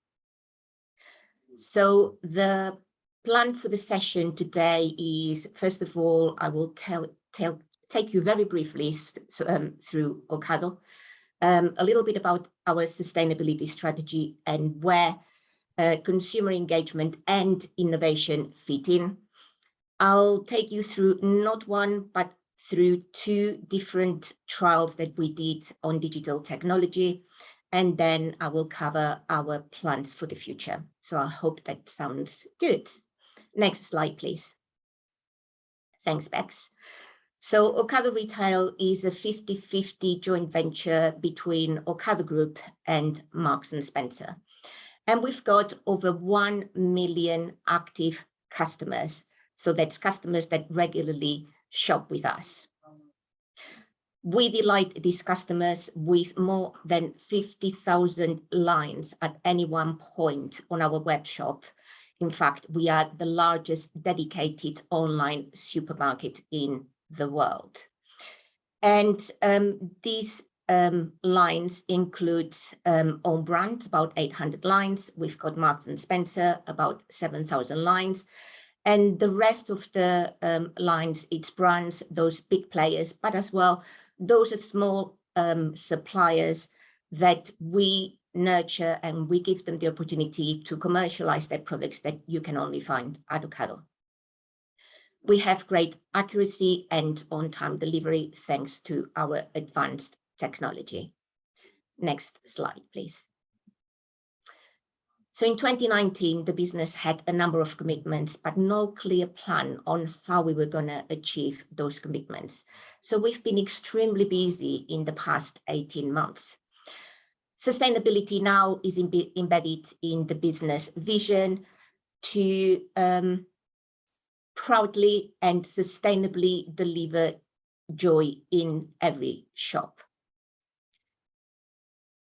So the plan for the session today is, first of all, I will take you very briefly through Ocado, a little bit about our sustainability strategy and where consumer engagement and innovation fit in. I'll take you through not one, but through 2 different trials that we did on digital technology. And then I will cover our plans for the future. So I hope that sounds good. Next slide, please. Thanks, Bex. So Ocado Retail is a 50-50 joint venture between Ocado Group and Marks & Spencer. And we've got over 1 million active customers. So that's customers that regularly shop with us. We delight these customers with more than 50,000 lines at any one point on our web shop. In fact, we are the largest dedicated online supermarket in the world. And these lines include own brand, about 800 lines. We've got Marks & Spencer, about 7,000 lines. And the rest of the lines, it's brands, those big players, but as well, those are small suppliers that we nurture and we give them the opportunity to commercialize their products that you can only find at Ocado. We have great accuracy and on-time delivery thanks to our advanced technology. Next slide, please. So in 2019, the business had a number of commitments, but no clear plan on how we were going to achieve those commitments. So we've been extremely busy in the past 18 months. Sustainability now is embedded in the business vision to proudly and sustainably deliver joy in every shop.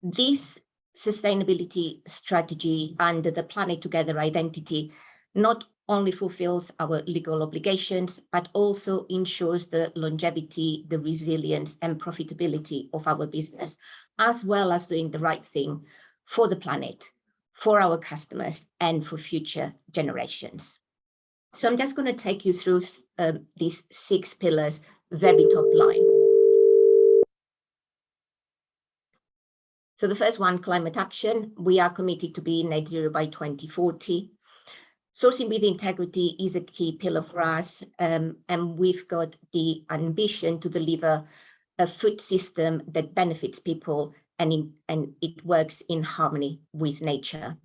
This sustainability strategy under the Planet Together identity not only fulfills our legal obligations, but also ensures the longevity, the resilience and profitability of our business, as well as doing the right thing for the planet, for our customers and for future generations. So I'm just going to take you through these 6 pillars, very top line. So the first one, climate action. We are committed to be net zero by 2040. Sourcing with integrity is a key pillar for us, and we've got the ambition to deliver a food system that benefits people and it works in harmony with nature.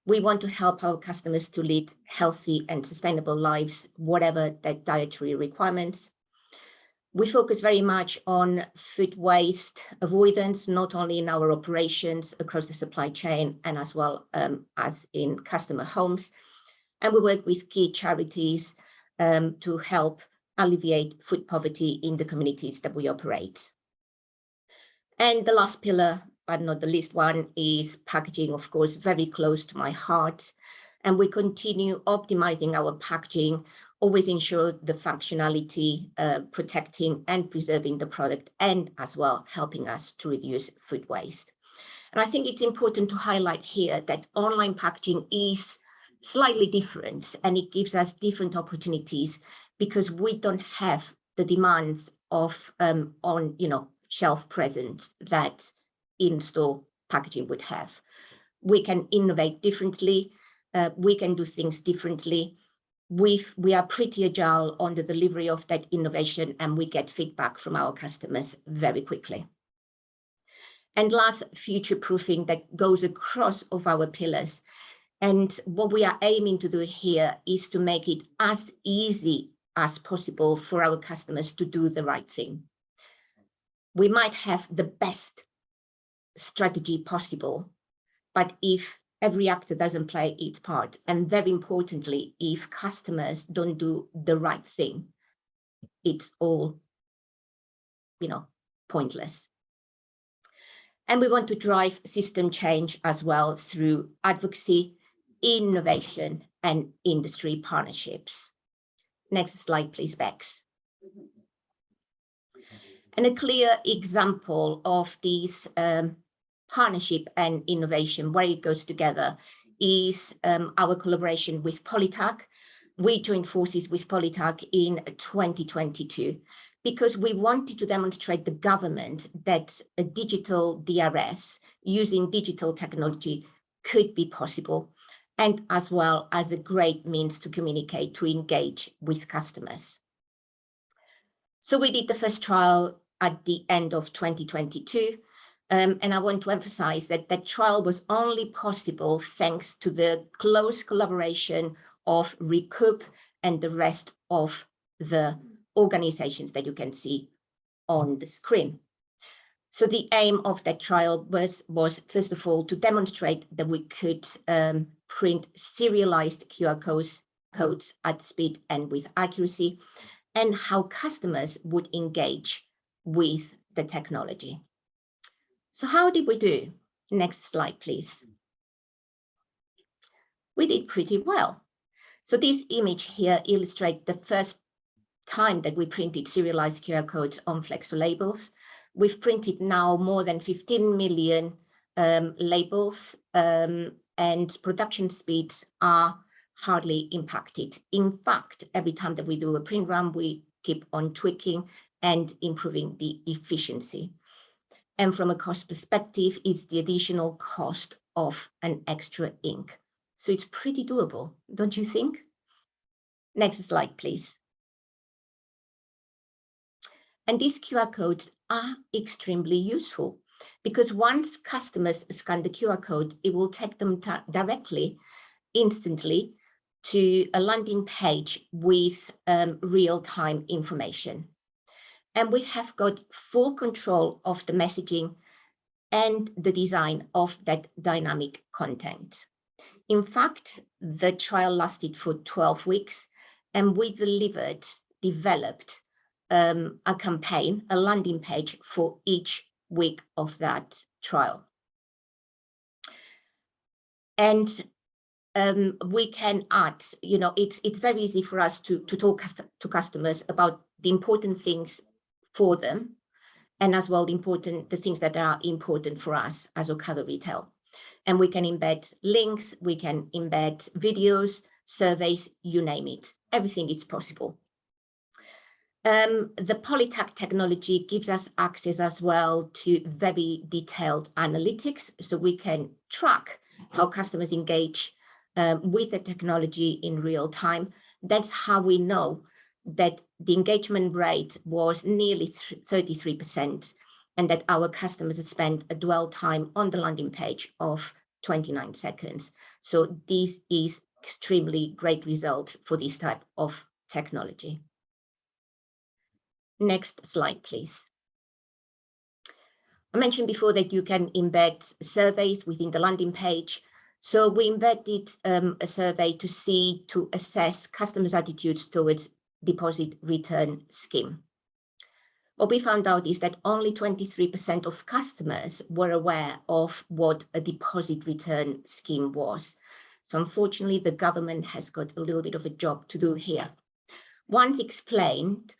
We want to help our customers to lead healthy and sustainable lives, whatever their dietary requirements. We focus very much on food waste avoidance, not only in our operations across the supply chain and as well as in customer homes. And we work with key charities to help alleviate food poverty in the communities that we operate. And the last pillar, but not the least one, is packaging, of course, very close to my heart. And we continue optimizing our packaging, always ensure the functionality, protecting and preserving the product, and as well helping us to reduce food waste. And I think it's important to highlight here that online packaging is slightly different, and it gives us different opportunities because we don't have the demands of on shelf presence that in-store packaging would have. We can innovate differently. We can do things differently. We are pretty agile on the delivery of that innovation, and we get feedback from our customers very quickly. And last, future-proofing that goes across of our pillars. And what we are aiming to do here is to make it as easy as possible for our customers to do the right thing. We might have the best strategy possible, but if every actor doesn't play its part, and very importantly, if customers don't do the right thing, it's all, pointless. And we want to drive system change as well through advocacy, innovation, and industry partnerships. Next slide, please, Bex. And a clear example of these partnership and innovation, where it goes together, is our collaboration with Polytag. We joined forces with Polytag in 2022 because we wanted to demonstrate the government that a digital DRS using digital technology could be possible, and as well as a great means to communicate, to engage with customers. So we did the first trial at the end of 2022. And I want to emphasize that that trial was only possible thanks to the close collaboration of Recoup and the rest of the organizations that you can see on the screen. So the aim of that trial was first of all, to demonstrate that we could print serialized QR codes at speed and with accuracy, and how customers would engage with the technology. So how did we do? Next slide, please. We did pretty well. So this image here illustrates the first time that we printed serialized QR codes on Flexo labels. We've printed now more than 15 million labels, and production speeds are hardly impacted. In fact, every time that we do a print run, we keep on tweaking and improving the efficiency. And from a cost perspective, it's the additional cost of an extra ink. So it's pretty doable, don't you think? Next slide, please. And these QR codes are extremely useful because once customers scan the QR code, it will take them directly, instantly, to a landing page with real-time information. And we have got full control of the messaging and the design of that dynamic content. In fact, the trial lasted for 12 weeks, and we developed a campaign, a landing page for each week of that trial. And we can add, it's very easy for us to talk to customers about the important things for them, and as well the things that are important for us as Ocado Retail. And we can embed links, we can embed videos, surveys, you name it. Everything is possible. The Polytag technology gives us access as well to very detailed analytics, so we can track how customers engage with the technology in real time. That's how we know that the engagement rate was nearly 33%, and that our customers spent a dwell time on the landing page of 29 seconds. So this is extremely great result for this type of technology. Next slide, please. I mentioned before that you can embed surveys within the landing page. So we embedded a survey to assess customers' attitudes towards deposit return scheme. What we found out is that only 23% of customers were aware of what a deposit return scheme was. So unfortunately, the government has got a little bit of a job to do here. Once explained,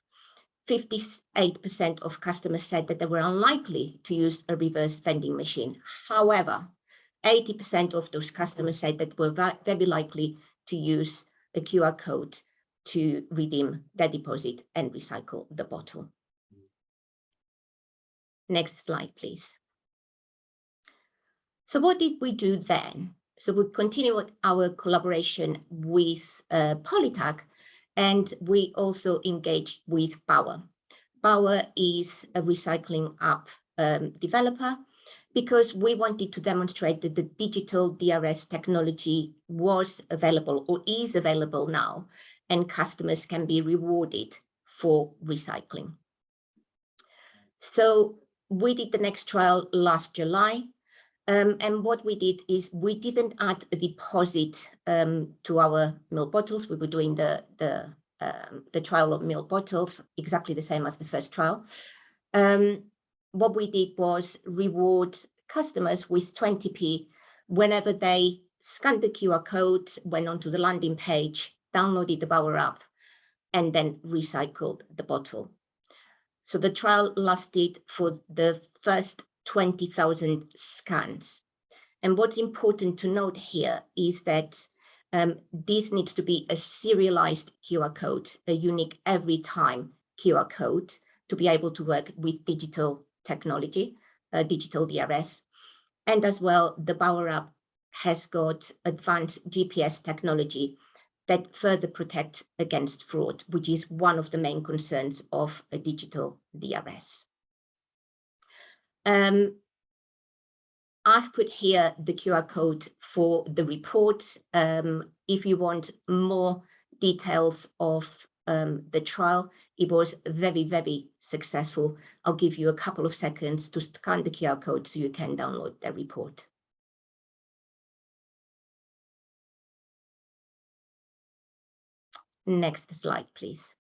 58% of customers said that they were unlikely to use a reverse vending machine. However, 80% of those customers said that were very likely to use a QR code to redeem their deposit and recycle the bottle. Next slide, please. So what did we do then? So we continued our collaboration with Polytag, and we also engaged with Bauer. Bauer is a recycling app developer, because we wanted to demonstrate that the digital DRS technology was available or is available now, and customers can be rewarded for recycling. So we did the next trial last July. And what we did is we didn't add a deposit to our milk bottles. We were doing the trial of milk bottles, exactly the same as the first trial. What we did was reward customers with 20p whenever they scanned the QR code, went onto the landing page, downloaded the Bauer app, and then recycled the bottle. So the trial lasted for the first 20,000 scans. And what's important to note here is that this needs to be a serialized QR code, a unique every time QR code, to be able to work with digital technology, digital DRS. And as well, the Bauer app has got advanced GPS technology that further protects against fraud, which is one of the main concerns of a digital DRS. I've put here the QR code for the report. If you want more details of the trial, it was very, very successful. I'll give you a couple of seconds to scan the QR code so you can download the report. Next slide, please.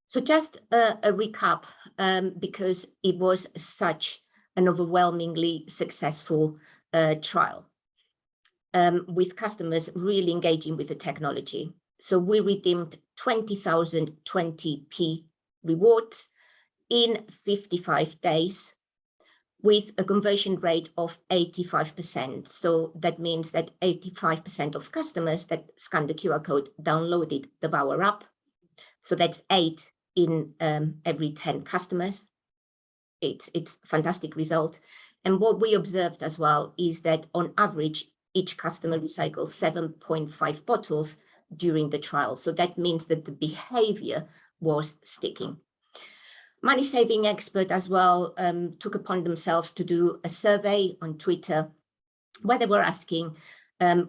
So just a recap, because it was such an overwhelmingly successful trial, with customers really engaging with the technology. So we redeemed 20,000 20p rewards in 55 days with a conversion rate of 85%. So that means that 85% of customers that scanned the QR code downloaded the Bauer app. So that's 8 in every 10 customers. It's a fantastic result. And what we observed as well is that on average, each customer recycled 7.5 bottles during the trial. So that means that the behavior was sticking. Money Saving Expert as well took upon themselves to do a survey on Twitter where they were asking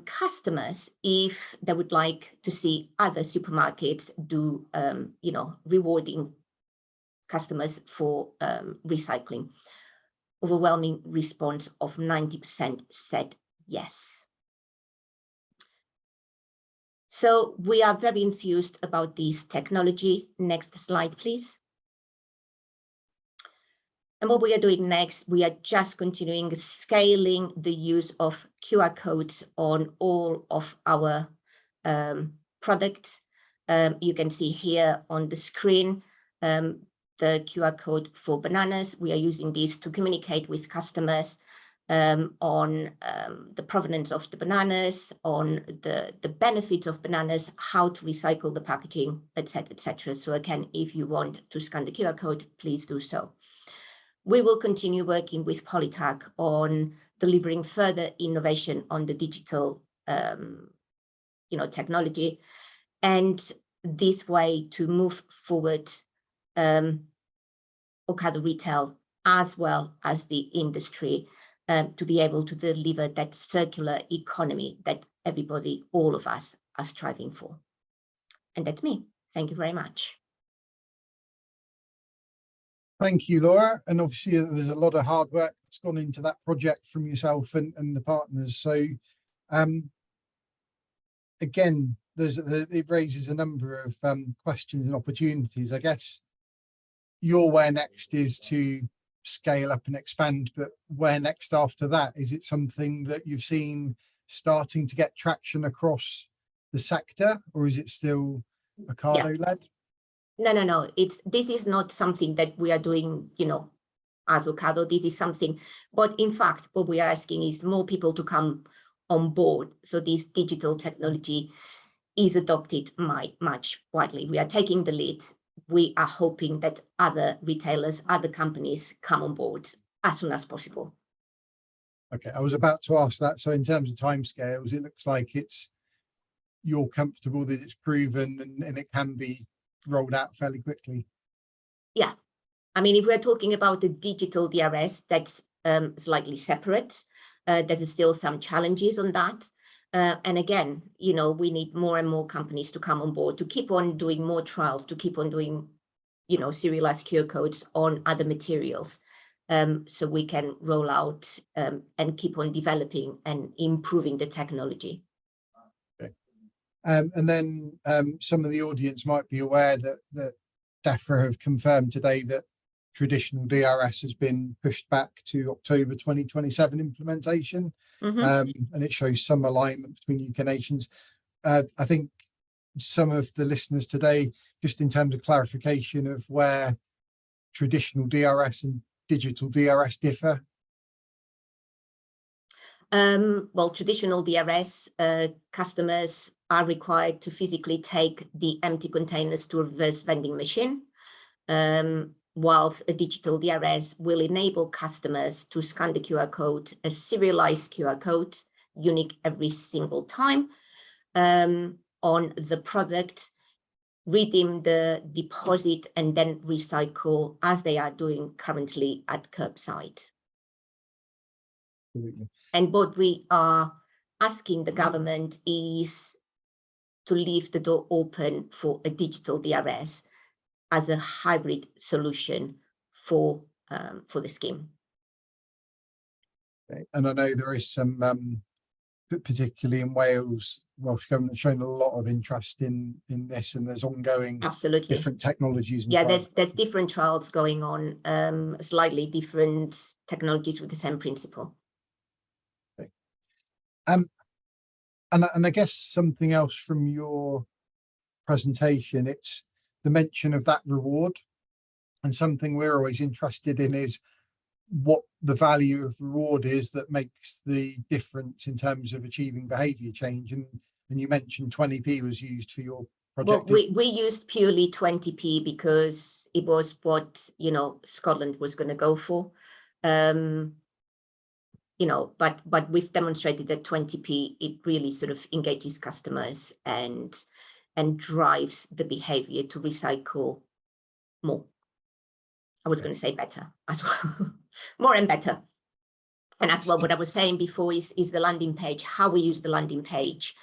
customers if they would like to see other supermarkets do, rewarding customers for recycling. Overwhelming response of 90% said yes. So we are very enthused about this technology. Next slide, please. And what we are doing next, we are just continuing scaling the use of QR codes on all of our products. You can see here on the screen the QR code for bananas. We are using this to communicate with customers on the provenance of the bananas, on the benefits of bananas, how to recycle the packaging, etc., etc. So again, if you want to scan the QR code, please do so. We will continue working with Polytag on delivering further innovation on the digital technology, and this way to move forward Ocado Retail as well as the industry to be able to deliver that circular economy that everybody, all of us, are striving for. And that's me. Thank you very much. Thank you, Laura. And obviously there's a lot of hard work that's gone into that project from yourself and the partners. So again, it raises a number of questions and opportunities. I guess your where next is to scale up and expand, but where next after that? Is it something that you've seen starting to get traction across the sector, or is it still Ocado led? No. This is not something that we are doing, as Ocado. This is something, but in fact, what we are asking is more people to come on board. So this digital technology is adopted much widely. We are taking the lead. We are hoping that other retailers, other companies come on board as soon as possible. Okay, I was about to ask that. So in terms of timescales, it looks like you're comfortable that it's proven and it can be rolled out fairly quickly. Yeah, I mean, if we're talking about the digital DRS, that's slightly separate. There's still some challenges on that. And again, we need more and more companies to come on board, to keep on doing more trials, to keep on doing, serialized QR codes on other materials. So we can roll out and keep on developing and improving the technology. Okay. And then some of the audience might be aware that DEFRA have confirmed today that traditional DRS has been pushed back to October 2027 implementation. And it shows some alignment between UK nations. I think some of the listeners today, just in terms of clarification of where traditional DRS and digital DRS differ. Well, traditional DRS customers are required to physically take the empty containers to a reverse vending machine, whilst a digital DRS will enable customers to scan the QR code, a serialized QR code, unique every single time, on the product, redeem the deposit, and then recycle as they are doing currently at curbside. Absolutely. And what we are asking the government is to leave the door open for a digital DRS as a hybrid solution for the scheme. Okay. And I know there is some, particularly in Wales, Welsh government showing a lot of interest in this, and there's ongoing Absolutely different technologies. And yeah, trials. there's different trials going on, slightly different technologies with the same principle. Okay. And I guess something else from your presentation, it's the mention of that reward, and something we're always interested in is what the value of reward is that makes the difference in terms of achieving behavior change. And you mentioned 20p was used for your project. Well, we used purely 20p because it was what Scotland was going to go for. But we've demonstrated that 20p, it really sort of engages customers and drives the behavior to recycle more. I was going to say better as well, more and better. And as well, what I was saying before is the landing page. How we use the landing page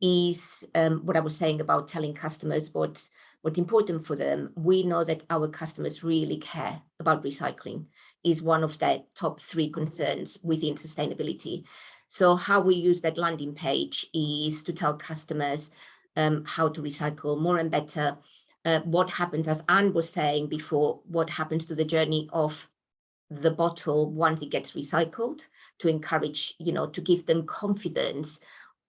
is what I was saying about telling customers what's important for them. We know that our customers really care about recycling, is one of their top 3 concerns within sustainability. So how we use that landing page is to tell customers how to recycle more and better. What happens, as Anne was saying before, what happens to the journey of the bottle once it gets recycled, to encourage, to give them confidence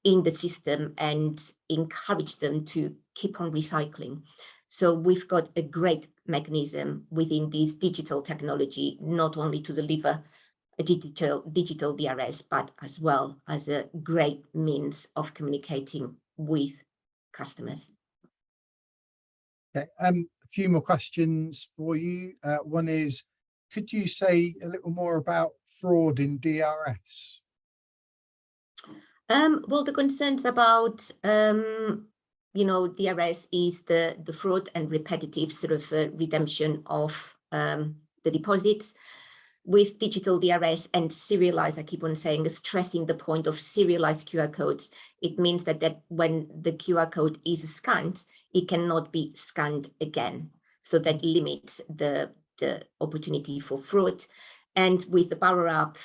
in the system and encourage them to keep on recycling. So we've got a great mechanism within this digital technology, not only to deliver a digital DRS, but as well as a great means of communicating with customers. Okay, a few more questions for you. One is, could you say a little more about fraud in DRS? Well, the concerns about DRS is the fraud and repetitive sort of redemption of the deposits. With digital DRS and serialized, I keep on saying, stressing the point of serialized QR codes. It means that when the QR code is scanned, it cannot be scanned again. So that limits the the opportunity for fraud. And with the Barra app,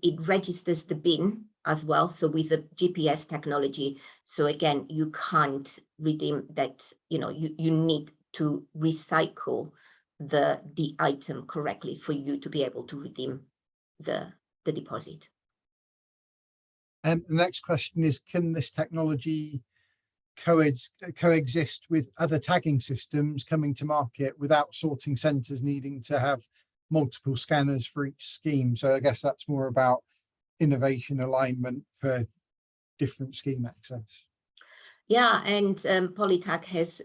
it registers the bin as well. So with the GPS technology, so again, you can't redeem that, you need to recycle the item correctly for you to be able to redeem the deposit. The next question is, can this technology coexist with other tagging systems coming to market without sorting centres needing to have multiple scanners for each scheme? So I guess that's more about innovation alignment for different scheme access. Yeah, and Polytag has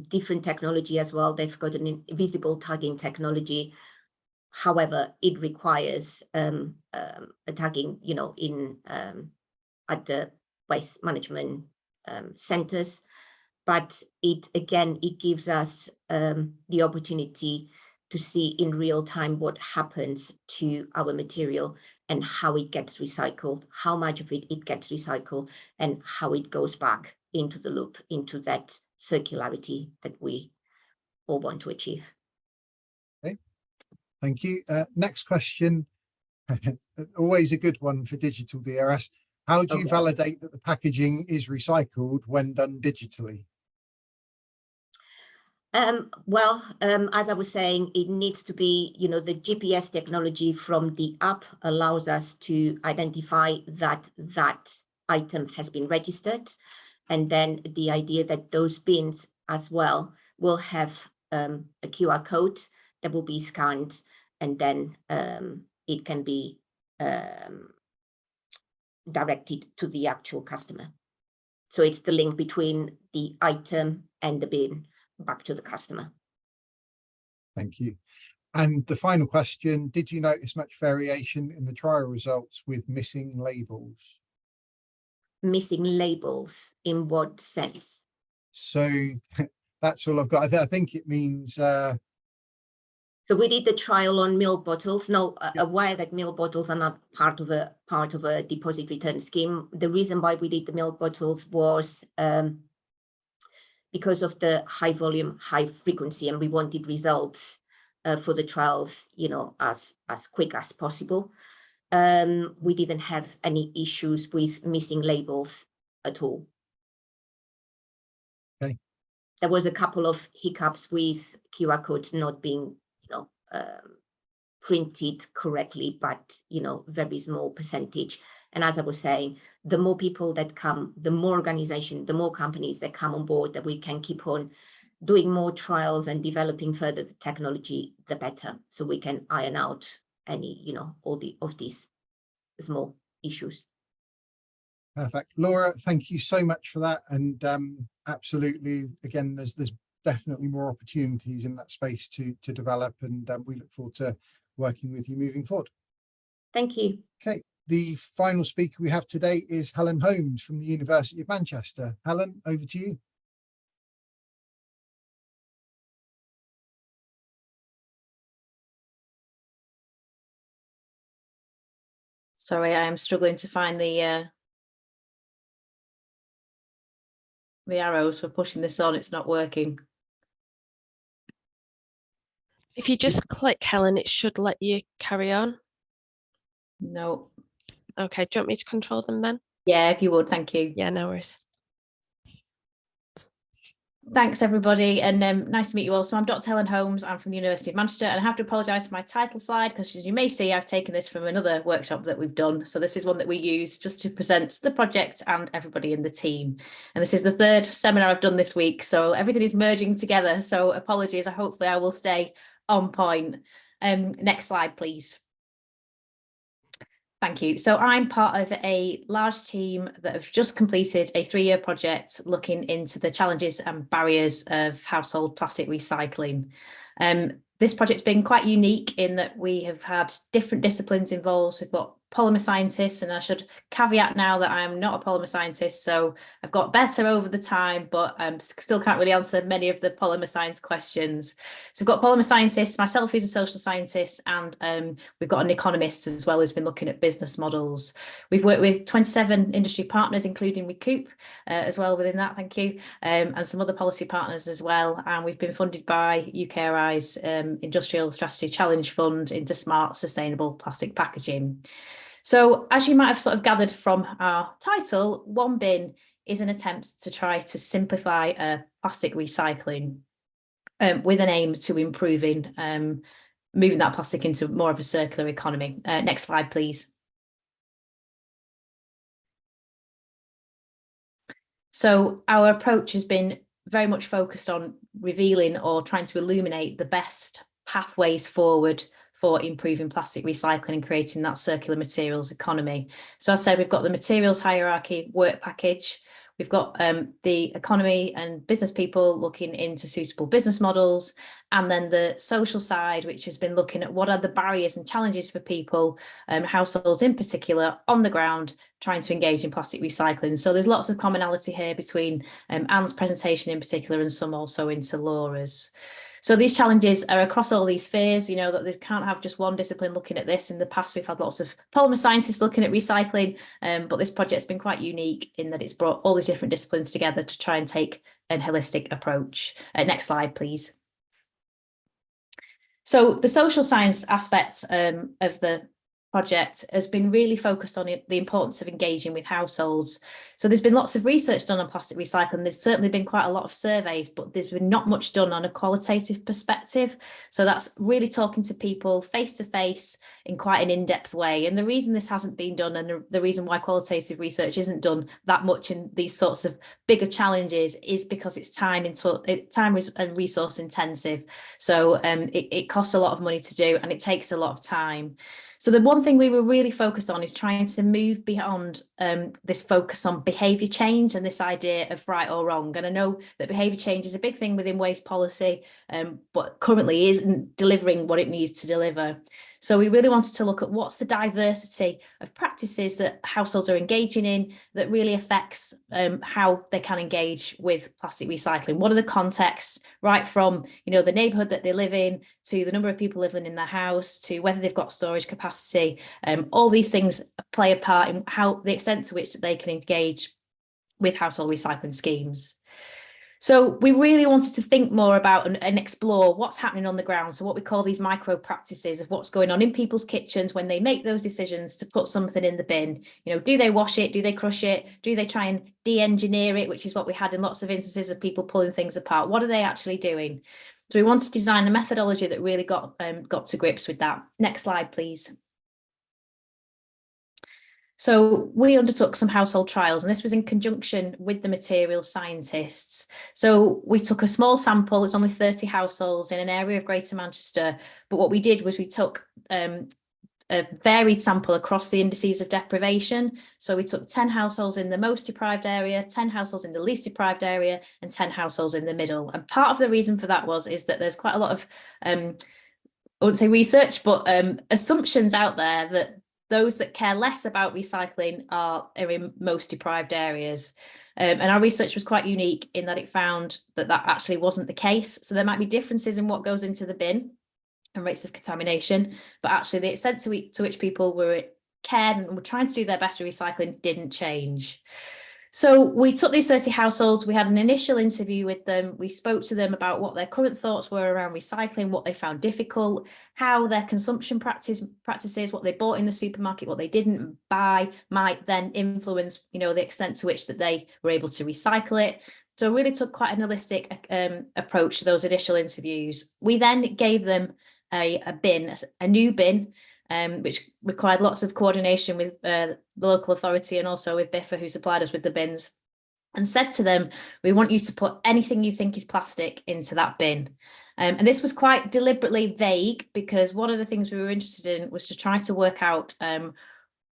different technology as well. They've got an invisible tagging technology. However, it requires a tagging, in at the waste management centres. But it gives us the opportunity to see in real time what happens to our material and how it gets recycled, how much of it gets recycled, and how it goes back into the loop, into that circularity that we all want to achieve. Okay, thank you. Next question, always a good one for digital DRS. How do you validate that the packaging is recycled when done digitally? As I was saying, it needs to be, the GPS technology from the app allows us to identify that item has been registered. And then the idea that those bins as well will have a QR code that will be scanned, and then it can be directed to the actual customer. So it's the link between the item and the bin back to the customer. Thank you. And the final question, did you notice much variation in the trial results with missing labels? Missing labels in what sense? So that's all I've got. I think it means so we did the trial on milk bottles. No, aware that milk bottles are not part of a deposit return scheme. The reason why we did the milk bottles was because of the high volume, high frequency, and we wanted results for the trials, as quick as possible. We didn't have any issues with missing labels at all. Okay. There was a couple of hiccups with QR codes not being, printed correctly, but, very small percentage. And as I was saying, the more people that come, the more organization, the more companies that come on board, that we can keep on doing more trials and developing further the technology, the better. So we can iron out any, all of these small issues. Perfect. Laura, thank you so much for that. And absolutely, again, there's definitely more opportunities in that space to develop, and we look forward to working with you moving forward. Thank you. Okay. The final speaker we have today is Helen Holmes from the University of Manchester. Helen, over to you. Sorry, I am struggling to find the arrows for pushing this on. It's not working. If you just click, Helen, it should let you carry on. No. Okay, do you want me to control them then? Yeah, if you would, thank you. Yeah, no worries. Thanks, everybody, and nice to meet you all. So I'm Dr. Helen Holmes. I'm from the University of Manchester, and I have to apologise for my title slide because, as you may see, I've taken this from another workshop that we've done. So this is one that we use just to present the project and everybody in the team. And this is the third seminar I've done this week, so everything is merging together. So apologies. Hopefully I will stay on point. Next slide, please. Thank you. So I'm part of a large team that have just completed a 3-year project looking into the challenges and barriers of household plastic recycling. This project's been quite unique in that we have had different disciplines involved. We've got polymer scientist, and I should caveat now that I'm not a polymer scientist, so I've got better over the time, but still can't really answer many of the polymer science questions. So we've got polymer scientists, myself who's a social scientist, and we've got an economist as well who's been looking at business models. We've worked with 27 industry partners, including Recoup as well within that, thank you, and some other policy partners as well. And we've been funded by UKRI's Industrial Strategy Challenge Fund into smart, sustainable plastic packaging. So as you might have sort of gathered from our title, One Bin is an attempt to try to simplify plastic recycling with an aim to improving, moving that plastic into more of a circular economy. Next slide, please. So our approach has been very much focused on revealing or trying to illuminate the best pathways forward for improving plastic recycling and creating that circular materials economy. So as I said, we've got the materials hierarchy work package. We've got the economy and business people looking into suitable business models, and then the social side, which has been looking at what are the barriers and challenges for people, households in particular, on the ground, trying to engage in plastic recycling. So there's lots of commonality here between Anne's presentation in particular and some also into Laura's. So these challenges are across all these spheres, you know, that they can't have just one discipline looking at this. In the past, we've had lots of polymer scientists looking at recycling, but this project's been quite unique in that it's brought all these different disciplines together to try and take a holistic approach. Next slide, please. So the social science aspect of the project has been really focused on the importance of engaging with households. So there's been lots of research done on plastic recycling. There's certainly been quite a lot of surveys, but there's been not much done on a qualitative perspective. So that's really talking to people face to face in quite an in-depth way. And the reason this hasn't been done, and the reason why qualitative research isn't done that much in these sorts of bigger challenges, is because it's time and resource intensive. So it costs a lot of money to do, and it takes a lot of time. So the one thing we were really focused on is trying to move beyond this focus on behaviour change and this idea of right or wrong. And I know that behaviour change is a big thing within waste policy, but currently isn't delivering what it needs to deliver. So we really wanted to look at what's the diversity of practices that households are engaging in that really affects how they can engage with plastic recycling. What are the contexts, right from, you know, the neighbourhood that they live in, to the number of people living in their house, to whether they've got storage capacity. All these things play a part in how the extent to which they can engage with household recycling schemes. So we really wanted to think more about and explore what's happening on the ground. So what we call these micro practices of what's going on in people's kitchens when they make those decisions to put something in the bin. You know, do they wash it? Do they crush it? Do they try and de-engineer it, which is what we had in lots of instances of people pulling things apart? What are they actually doing? So we wanted to design a methodology that really got to grips with that. Next slide, please. So we undertook some household trials, and this was in conjunction with the material scientists. So we took a small sample, it's only 30 households in an area of Greater Manchester. But what we did was we took a varied sample across the indices of deprivation. So we took 10 households in the most deprived area, 10 households in the least deprived area, and 10 households in the middle. And part of the reason for that is that there's quite a lot of, I wouldn't say research, but assumptions out there that those that care less about recycling are in most deprived areas. And our research was quite unique in that it found that that actually wasn't the case. So there might be differences in what goes into the bin and rates of contamination, but actually the extent to which people were cared and were trying to do their best with recycling didn't change. So we took these 30 households, we had an initial interview with them, we spoke to them about what their current thoughts were around recycling, what they found difficult, how their consumption practices, what they bought in the supermarket, what they didn't buy might then influence, you know, the extent to which that they were able to recycle it. So really took quite an holistic approach to those initial interviews. We then gave them a new bin, which required lots of coordination with the local authority and also with Biffa, who supplied us with the bins, and said to them, we want you to put anything you think is plastic into that bin. And this was quite deliberately vague, because one of the things we were interested in was to try to work out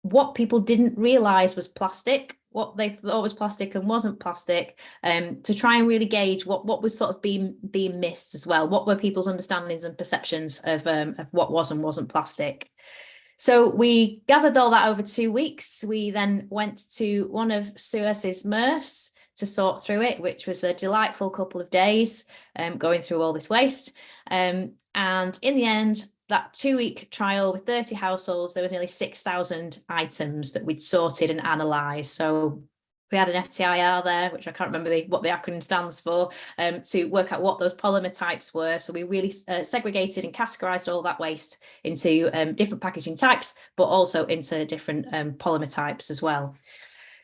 what people didn't realise was plastic, what they thought was plastic and wasn't plastic, to try and really gauge what was sort of being missed as well. What were people's understandings and perceptions of what was and wasn't plastic? So we gathered all that over 2 weeks. We then went to one of Suez's MRFs to sort through it, which was a delightful couple of days, going through all this waste. And in the end, that 2-week trial with 30 households, there was nearly 6,000 items that we'd sorted and analysed. So we had an FTIR there, which I can't remember what the acronym stands for, to work out what those polymer types were. So we really segregated and categorised all that waste into different packaging types, but also into different polymer types as well.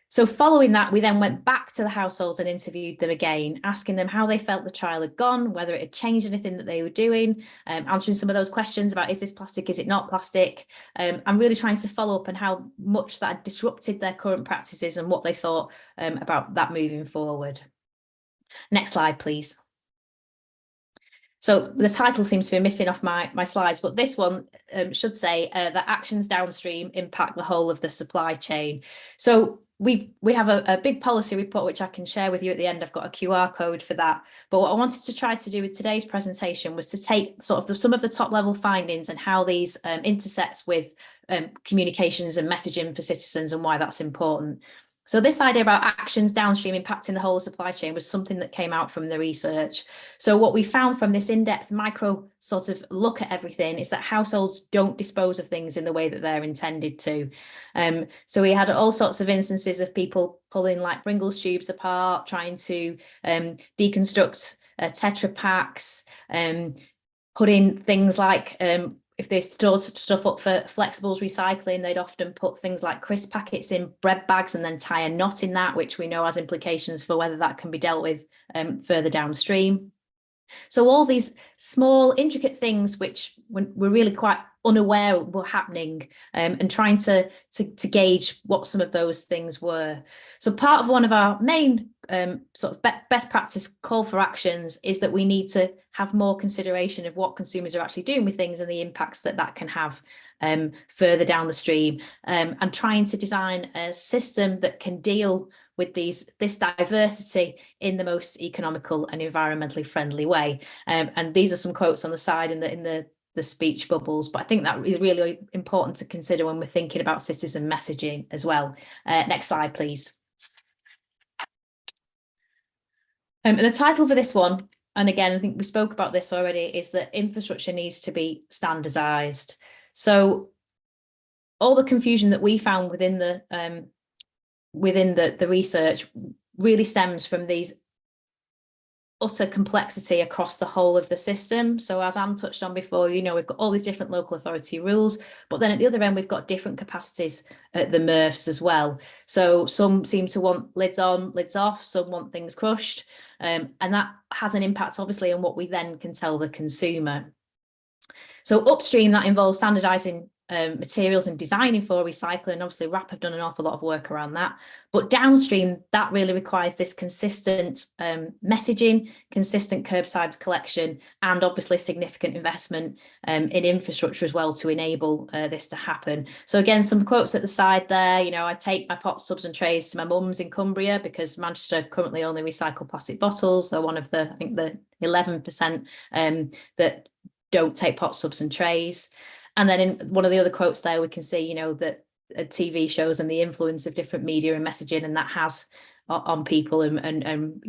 So following that, we then went back to the households and interviewed them again, asking them how they felt the trial had gone, whether it had changed anything that they were doing, answering some of those questions about, is this plastic, is it not plastic? And really trying to follow up on how much that had disrupted their current practices and what they thought about that moving forward. Next slide, please. So the title seems to be missing off my slides, but this one should say that actions downstream impact the whole of the supply chain. So we have a big policy report, which I can share with you at the end. I've got a QR code for that. But what I wanted to try to do with today's presentation was to take sort of some of the top level findings and how these intersects with communications and messaging for citizens and why that's important. So this idea about actions downstream impacting the whole supply chain was something that came out from the research. So what we found from this in-depth micro sort of look at everything is that households don't dispose of things in the way that they're intended to. So we had all sorts of instances of people pulling like Pringles tubes apart, trying to deconstruct Tetra packs, putting things like if they stored stuff up for flexibles recycling, they'd often put things like crisp packets in bread bags and then tie a knot in that, which we know has implications for whether that can be dealt with further downstream. So all these small, intricate things which we're really quite unaware were happening, and trying to gauge what some of those things were. So part of one of our main sort of best practice call for actions is that we need to have more consideration of what consumers are actually doing with things and the impacts that can have further down the stream, and trying to design a system that can deal with this diversity in the most economical and environmentally friendly way. And these are some quotes on the side in the speech bubbles, but I think that is really important to consider when we're thinking about citizen messaging as well. Next slide, please. And the title for this one, and again, I think we spoke about this already, is that infrastructure needs to be standardized. So all the confusion that we found within the research really stems from these utter complexity across the whole of the system. So as Anne touched on before, we've got all these different local authority rules, but then at the other end, we've got different capacities at the MRFs as well. So some seem to want lids on, lids off, some want things crushed. And that has an impact, obviously, on what we then can tell the consumer. So upstream, that involves standardizing materials and designing for recycling. Obviously, WRAP have done an awful lot of work around that. But downstream, that really requires this consistent messaging, consistent curbside collection, and obviously significant investment in infrastructure as well to enable this to happen. So again, some quotes at the side there. I take my pots, tubs and trays to my mum's in Cumbria because Manchester currently only recycle plastic bottles. They're one of the 11% that don't take pots, tubs and trays. And then in one of the other quotes there, we can see, that TV shows and the influence of different media and messaging, and that has on people. And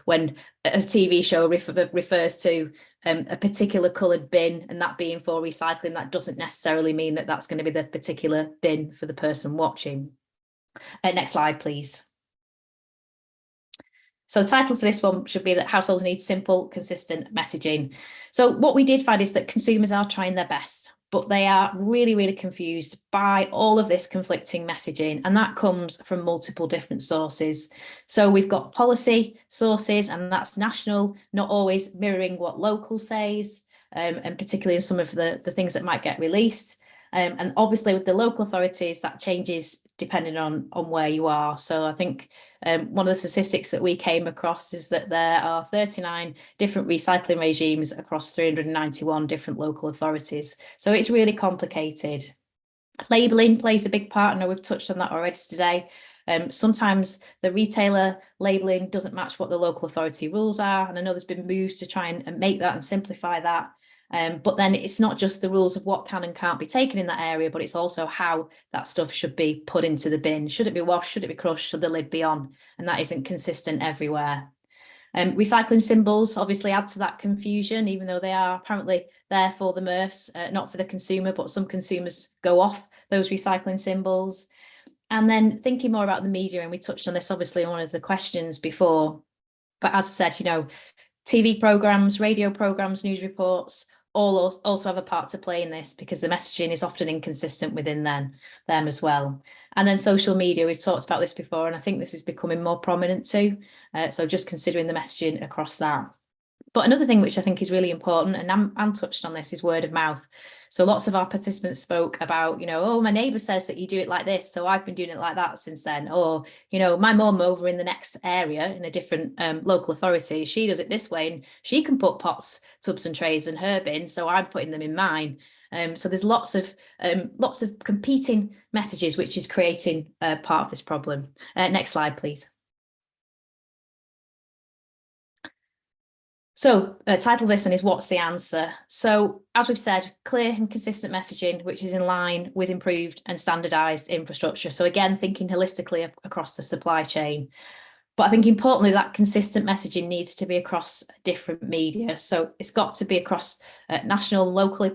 when a TV show refers to a particular coloured bin and that being for recycling, that doesn't necessarily mean that that's going to be the particular bin for the person watching. Next slide, please. So the title for this one should be that households need simple, consistent messaging. So what we did find is that consumers are trying their best, but they are really, really confused by all of this conflicting messaging. And that comes from multiple different sources. So we've got policy sources, and that's national, not always mirroring what local says, and particularly in some of the things that might get released. And obviously with the local authorities, that changes depending on where you are. So I think one of the statistics that we came across is that there are 39 different recycling regimes across 391 different local authorities. So it's really complicated. Labelling plays a big part. I know we've touched on that already today. Sometimes the retailer labelling doesn't match what the local authority rules are. And I know there's been moves to try and make that and simplify that. But then it's not just the rules of what can and can't be taken in that area, but it's also how that stuff should be put into the bin. Should it be washed? Should it be crushed? Should the lid be on? And that isn't consistent everywhere. Recycling symbols obviously add to that confusion, even though they are apparently there for the MRFs, not for the consumer, but some consumers go off those recycling symbols. And then thinking more about the media, and we touched on this obviously in one of the questions before, but as I said, you know, TV programs, radio programs, news reports, all also have a part to play in this, because the messaging is often inconsistent within them as well. And then social media, we've talked about this before, and I think this is becoming more prominent too. So just considering the messaging across that. But another thing which I think is really important, and Anne touched on this, is word of mouth. So lots of our participants spoke about, you know, oh, my neighbour says that you do it like this, so I've been doing it like that since then. Or, you know, my mum over in the next area in a different local authority, she does it this way, and she can put pots, tubs and trays in her bin, so I'm putting them in mine. So there's lots of competing messages, which is creating part of this problem. Next slide, please. So title of this one is What's the Answer? So as we've said, clear and consistent messaging, which is in line with improved and standardised infrastructure. So again, thinking holistically across the supply chain. But I think importantly, that consistent messaging needs to be across different media. So it's got to be across national, local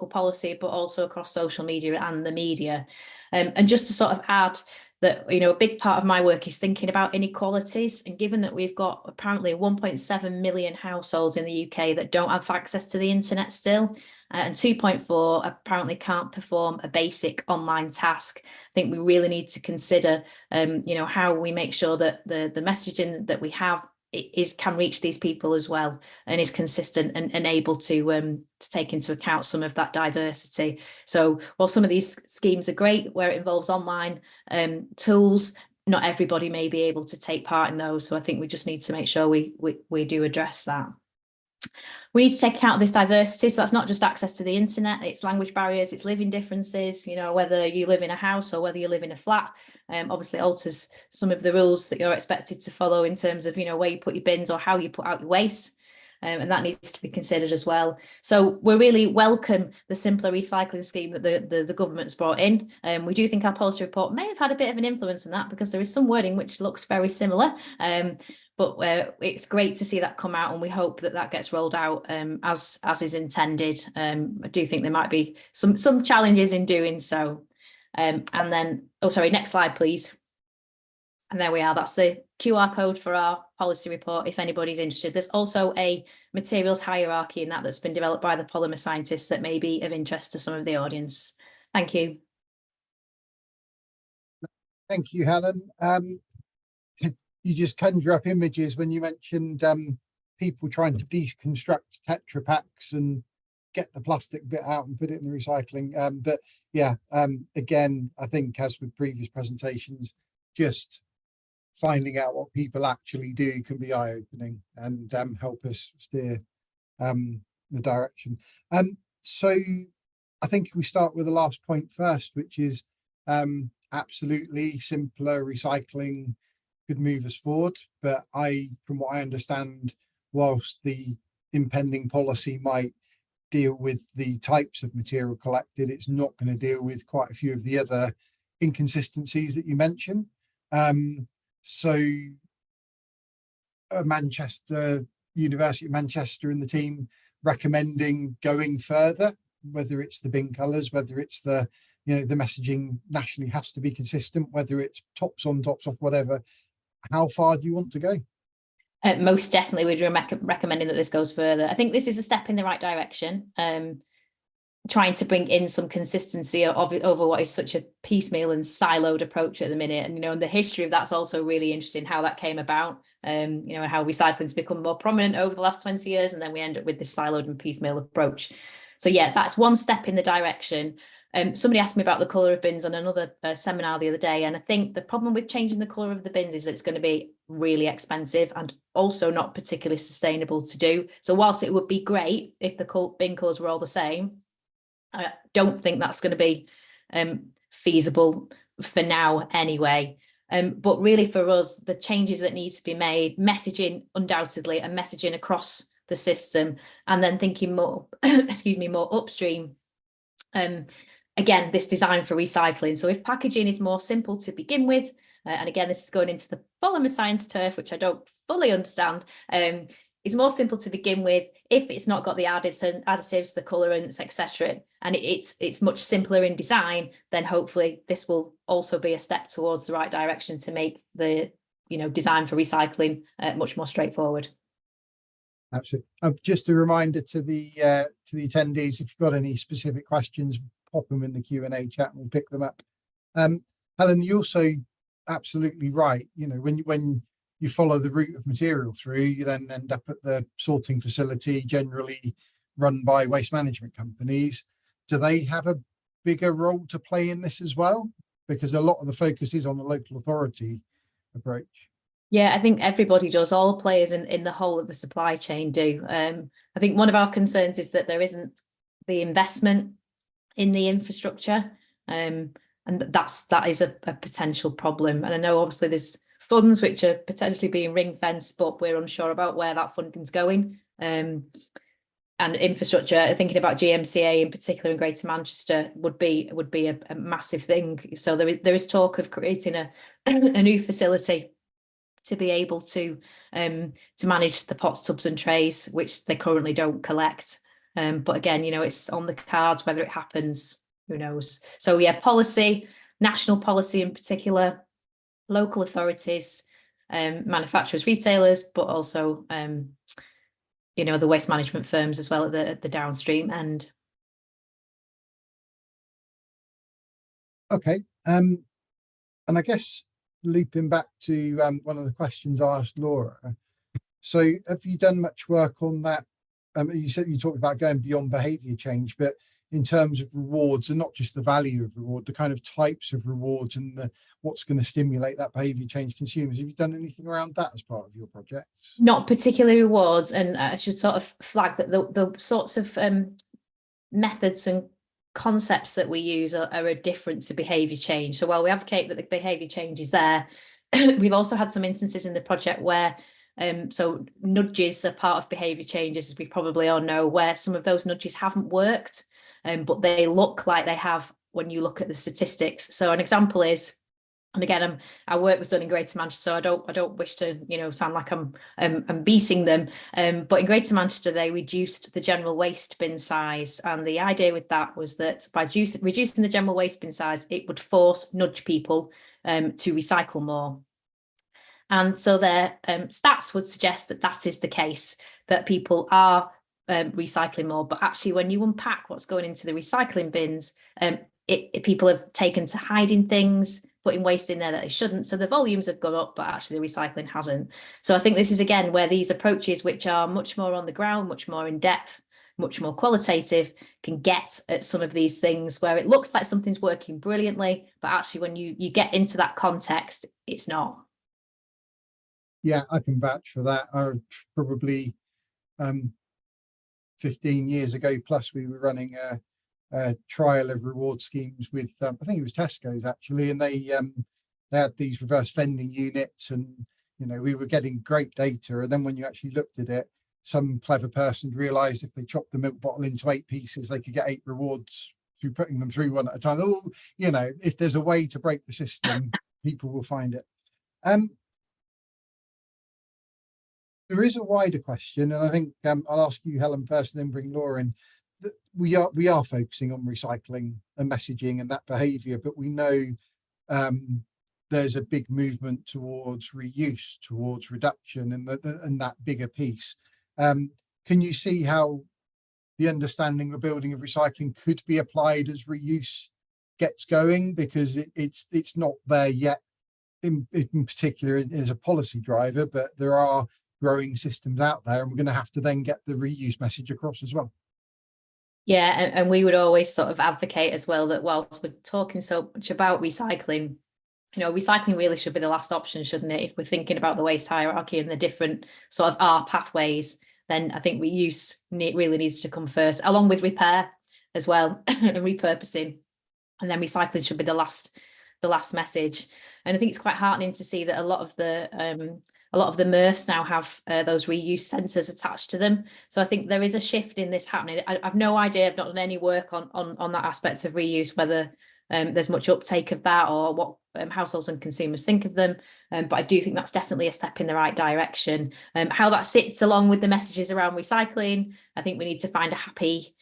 policy, but also across social media and the media. And just to sort of add that, you know, a big part of my work is thinking about inequalities. And given that we've got apparently 1.7 million households in the UK that don't have access to the internet still, and 2.4 apparently can't perform a basic online task, I think we really need to consider, you know, how we make sure that the messaging that we have can reach these people as well, and is consistent and able to take into account some of that diversity. So while some of these schemes are great where it involves online tools, not everybody may be able to take part in those. So I think we just need to make sure we do address that. We need to take account of this diversity. So that's not just access to the internet, it's language barriers, it's living differences, you know, whether you live in a house or whether you live in a flat, obviously alters some of the rules that you're expected to follow in terms of, you know, where you put your bins or how you put out your waste. And that needs to be considered as well. So we really welcome the simpler recycling scheme that the government's brought in. We do think our policy report may have had a bit of an influence on that, because there is some wording which looks very similar. But it's great to see that come out, and we hope that that gets rolled out as is intended. I do think there might be some challenges in doing so. And then, oh, sorry, next slide, please. And there we are. That's the QR code for our policy report, if anybody's interested. There's also a materials hierarchy in that's been developed by the polymer scientists that may be of interest to some of the audience. Thank you. Thank you, Helen. You just conjure up images when you mentioned people trying to deconstruct Tetra Paks and get the plastic bit out and put it in the recycling. But yeah, again, I think as with previous presentations, just finding out what people actually do can be eye-opening and help us steer the direction. So I think we start with the last point first, which is absolutely simpler recycling could move us forward. But from what I understand, whilst the impending policy might deal with the types of material collected, it's not going to deal with quite a few of the other inconsistencies that you mentioned. So Manchester, University of Manchester and the team recommending going further, whether it's the bin colours, whether it's the, you know, the messaging nationally has to be consistent, whether it's tops on, tops off, whatever. How far do you want to go? Most definitely, we're recommending that this goes further. I think this is a step in the right direction. Trying to bring in some consistency over what is such a piecemeal and siloed approach at the minute. And, you know, and the history of that's also really interesting, how that came about, you know, and how recycling's become more prominent over the last 20 years. And then we end up with this siloed and piecemeal approach. So yeah, that's one step in the direction. Somebody asked me about the colour of bins on another seminar the other day. And I think the problem with changing the colour of the bins is that it's going to be really expensive and also not particularly sustainable to do. So whilst it would be great if the bin colours were all the same, I don't think that's going to be feasible for now anyway. But really for us, the changes that need to be made, messaging undoubtedly, and messaging across the system, and then thinking more, excuse me, more upstream. Again, this design for recycling. So if packaging is more simple to begin with, and again, this is going into the polymer science turf, which I don't fully understand, is more simple to begin with. If it's not got the additives, the colorants, etc., and it's much simpler in design, then hopefully this will also be a step towards the right direction to make the design for recycling much more straightforward. Absolutely. Just a reminder to the attendees, if you've got any specific questions, pop them in the Q&A chat and we'll pick them up. Helen, you're also absolutely right. When you follow the route of material through, you then end up at the sorting facility, generally run by waste management companies. Do they have a bigger role to play in this as well? Because a lot of the focus is on the local authority approach. Yeah, I think everybody does. All players in the whole of the supply chain do. I think one of our concerns is that there isn't the investment in the infrastructure, and that is a potential problem. And I know obviously there's funds which are potentially being ring fenced, but we're unsure about where that funding's going. And infrastructure, thinking about GMCA in particular in Greater Manchester would be a massive thing. So there is talk of creating a new facility to be able to manage the pots, tubs and trays, which they currently don't collect. But again, it's on the cards. Whether it happens, who knows? So yeah, policy, national policy in particular, local authorities, manufacturers, retailers, but also the waste management firms as well at the downstream end. Okay, and I guess looping back to one of the questions I asked Laura. So have you done much work on that? You talked about going beyond behaviour change, but in terms of rewards, and not just the value of reward, the kind of types of rewards and what's going to stimulate that behaviour change consumers. Have you done anything around that as part of your projects? Not particularly rewards, and I should sort of flag that the sorts of methods and concepts that we use are different to behaviour change. So while we advocate that the behaviour change is there, we've also had some instances in the project where so nudges are part of behaviour changes, as we probably all know, where some of those nudges haven't worked, but they look like they have when you look at the statistics. So an example is, and again, our work was done in Greater Manchester, so I don't wish to sound like I'm beating them, but in Greater Manchester they reduced the general waste bin size, and the idea with that was that by reducing the general waste bin size, it would nudge people to recycle more. And so their stats would suggest that is the case, that people are recycling more. But actually, when you unpack what's going into the recycling bins, people have taken to hiding things, putting waste in there that they shouldn't. So the volumes have gone up, but actually the recycling hasn't. So I think this is, again, where these approaches, which are much more on the ground, much more in depth, much more qualitative, can get at some of these things where it looks like something's working brilliantly, but actually when you get into that context, it's not. Yeah, I can vouch for that. I probably 15 years ago plus, we were running a trial of reward schemes with I think it was Tesco's actually, and they had these reverse vending units, and we were getting great data. And then when you actually looked at it, some clever person realized if they chopped the milk bottle into 8 pieces, they could get 8 rewards through putting them through one at a time. Oh, if there's a way to break the system, people will find it. There is a wider question, and I think I'll ask you, Helen, first, and then bring Laura in. That we are focusing on recycling and messaging and that behaviour, but we know there's a big movement towards reuse, towards reduction, and that bigger piece. Can you see how the understanding we're building of recycling could be applied as reuse gets going? Because it's not there yet, in particular as a policy driver, but there are growing systems out there, and we're going to have to then get the reuse message across as well. Yeah, and we would always sort of advocate as well that whilst we're talking so much about recycling, recycling really should be the last option, shouldn't it? If we're thinking about the waste hierarchy and the different sort of R pathways, then I think reuse really needs to come first, along with repair as well and repurposing, and then recycling should be the last message. And I think it's quite heartening to see that a lot of the a lot of the MRFs now have those reuse sensors attached to them. So I think there is a shift in this happening. I've no idea, I've not done any work on that aspect of reuse, whether there's much uptake of that or what households and consumers think of them. But I do think that's definitely a step in the right direction. How that sits along with the messages around recycling, I think we need to find a happy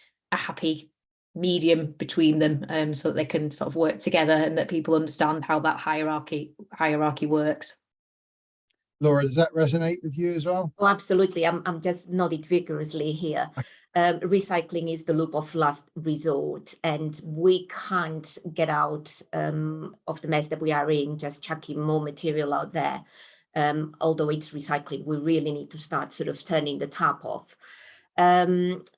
medium between them, so that they can sort of work together and that people understand how that hierarchy works. Laura, does that resonate with you as well? Oh, absolutely. I'm just nodding vigorously here. Recycling is the loop of last resort, and we can't get out of the mess that we are in just chucking more material out there. Although it's recycling, we really need to start sort of turning the tap off.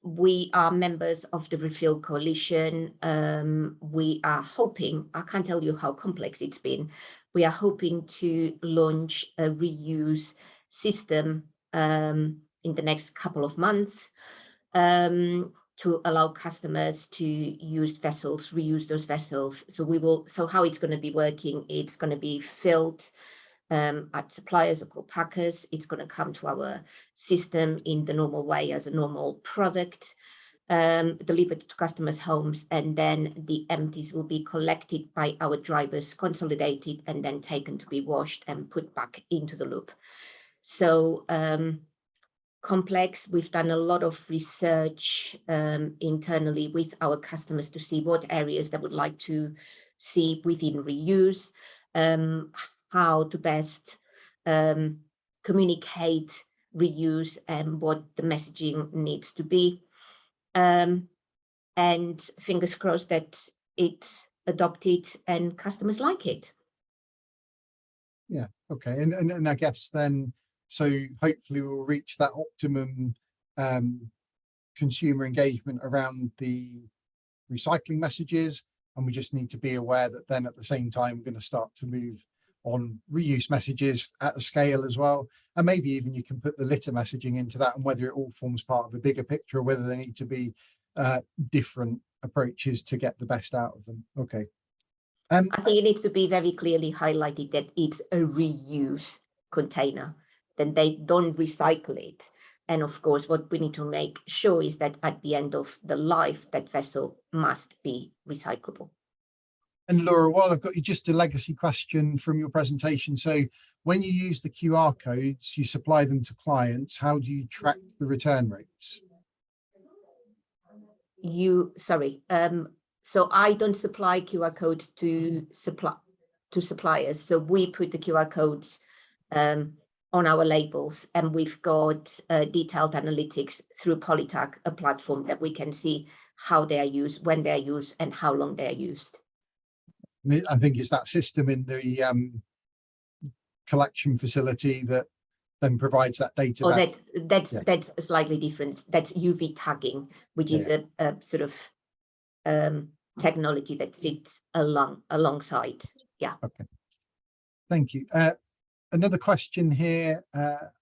We are members of the Refill Coalition. We are hoping, I can't tell you how complex it's been, we are hoping to launch a reuse system in the next couple of months to allow customers to use vessels, reuse those vessels. So how it's going to be working, it's going to be filled at suppliers or co-packers. It's going to come to our system in the normal way as a normal product, delivered to customers' homes, and then the empties will be collected by our drivers, consolidated, and then taken to be washed and put back into the loop. So complex. We've done a lot of research internally with our customers to see what areas they would like to see within reuse, how to best communicate reuse and what the messaging needs to be. And fingers crossed that it's adopted and customers like it. Yeah, okay. And I guess then, so hopefully we'll reach that optimum consumer engagement around the recycling messages. And we just need to be aware that then at the same time, we're going to start to move on reuse messages at a scale as well. And maybe even you can put the litter messaging into that, and whether it all forms part of a bigger picture or whether there need to be different approaches to get the best out of them. Okay. I think it needs to be very clearly highlighted that it's a reuse container, then they don't recycle it. And of course, what we need to make sure is that at the end of the life, that vessel must be recyclable. And Laura, while I've got you, just a legacy question from your presentation. So when you use the QR codes, you supply them to clients, how do you track the return rates? So I don't supply QR codes to suppliers. So we put the QR codes on our labels, and we've got detailed analytics through Polytag, a platform that we can see how they are used, when they are used, and how long they are used. I think it's that system in the collection facility that then provides that data. Oh, that's slightly different. That's UV tagging, which is a sort of technology that sits alongside. Yeah. Okay. Thank you. Another question here,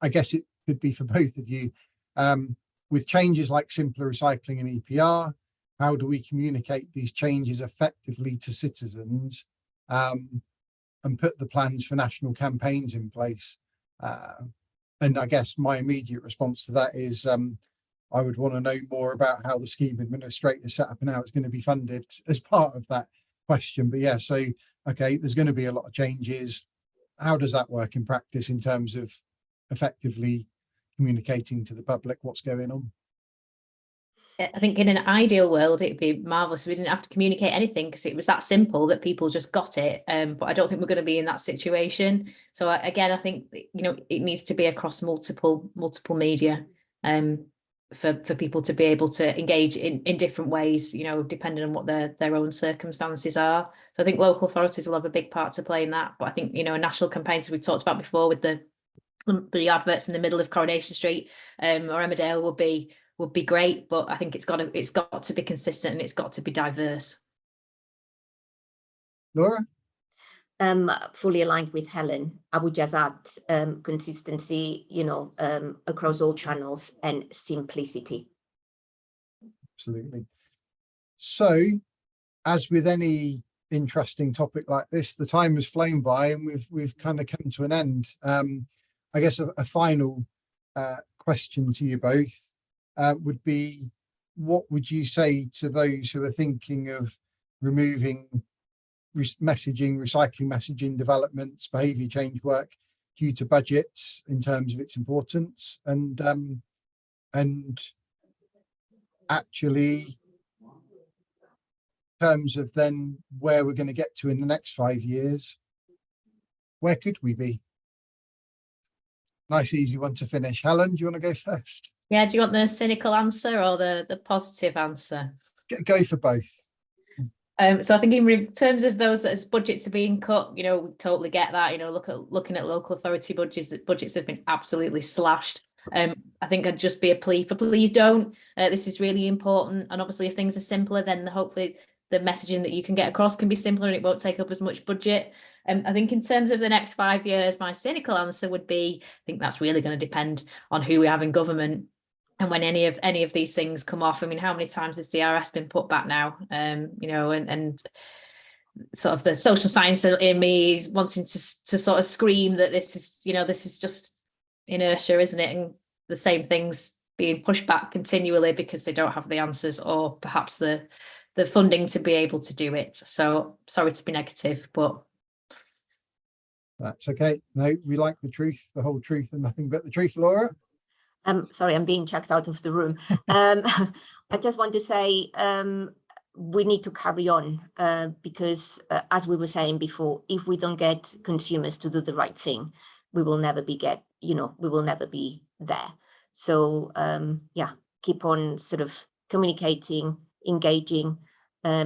I guess it could be for both of you. With changes like simpler recycling and EPR, how do we communicate these changes effectively to citizens and put the plans for national campaigns in place? And I guess my immediate response to that is I would want to know more about how the scheme administrator is set up and how it's going to be funded as part of that question. But yeah, so, okay, there's going to be a lot of changes. How does that work in practice in terms of effectively communicating to the public what's going on? I think in an ideal world, it'd be marvelous. We didn't have to communicate anything because it was that simple that people just got it. But I don't think we're going to be in that situation. So again, I think, you know, it needs to be across multiple media for people to be able to engage in different ways, you know, depending on what their own circumstances are. So I think local authorities will have a big part to play in that. But I think, you know, a national campaign, as we talked about before with the adverts in the middle of Coronation Street or Emmerdale would be great, but I think it's got to be consistent and it's got to be diverse. Laura? Fully aligned with Helen. I would just add consistency, you know, across all channels, and simplicity. Absolutely. So, as with any interesting topic like this, the time has flown by and we've kind of come to an end. I guess a final question to you both would be, what would you say to those who are thinking of removing recycling messaging developments, behaviour change work due to budgets in terms of its importance, and actually in terms of then where we're going to get to in the next 5 years, where could we be? Nice easy one to finish. Helen, do you want to go first? Yeah, do you want the cynical answer or the positive answer? Go for both. So I think in terms of those as budgets are being cut, we totally get that. Looking at local authority budgets have been absolutely slashed. I think I'd just be a plea for please don't. This is really important, and obviously if things are simpler, then hopefully the messaging that you can get across can be simpler and it won't take up as much budget. I think in terms of the next 5 years, my cynical answer would be, I think that's really going to depend on who we have in government. And when any of these things come off, I mean, how many times has DRS been put back now? And sort of the social science in me is wanting to sort of scream that this is just inertia, isn't it? And the same things being pushed back continually because they don't have the answers or perhaps the funding to be able to do it. So sorry to be negative, but that's okay. No, we like the truth, the whole truth and nothing but the truth, Laura. Sorry, I'm being chucked out of the room. I just want to say we need to carry on because as we were saying before, if we don't get consumers to do the right thing, we will never be there. So yeah, keep on sort of communicating, engaging,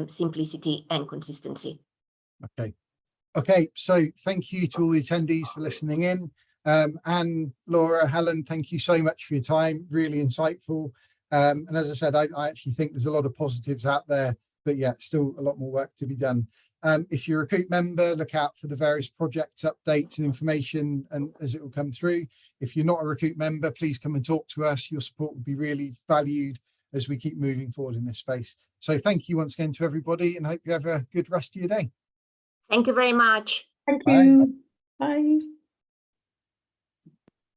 simplicity and consistency. Okay, so thank you to all the attendees for listening in. And Laura, Helen, thank you so much for your time, really insightful. And as I said, I actually think there's a lot of positives out there, but yeah, still a lot more work to be done. If you're a Recruit member, look out for the various project updates and information and as it will come through. If you're not a Recruit member, please come and talk to us. Your support would be really valued as we keep moving forward in this space. So thank you once again to everybody and hope you have a good rest of your day. Thank you very much. thank you. Bye.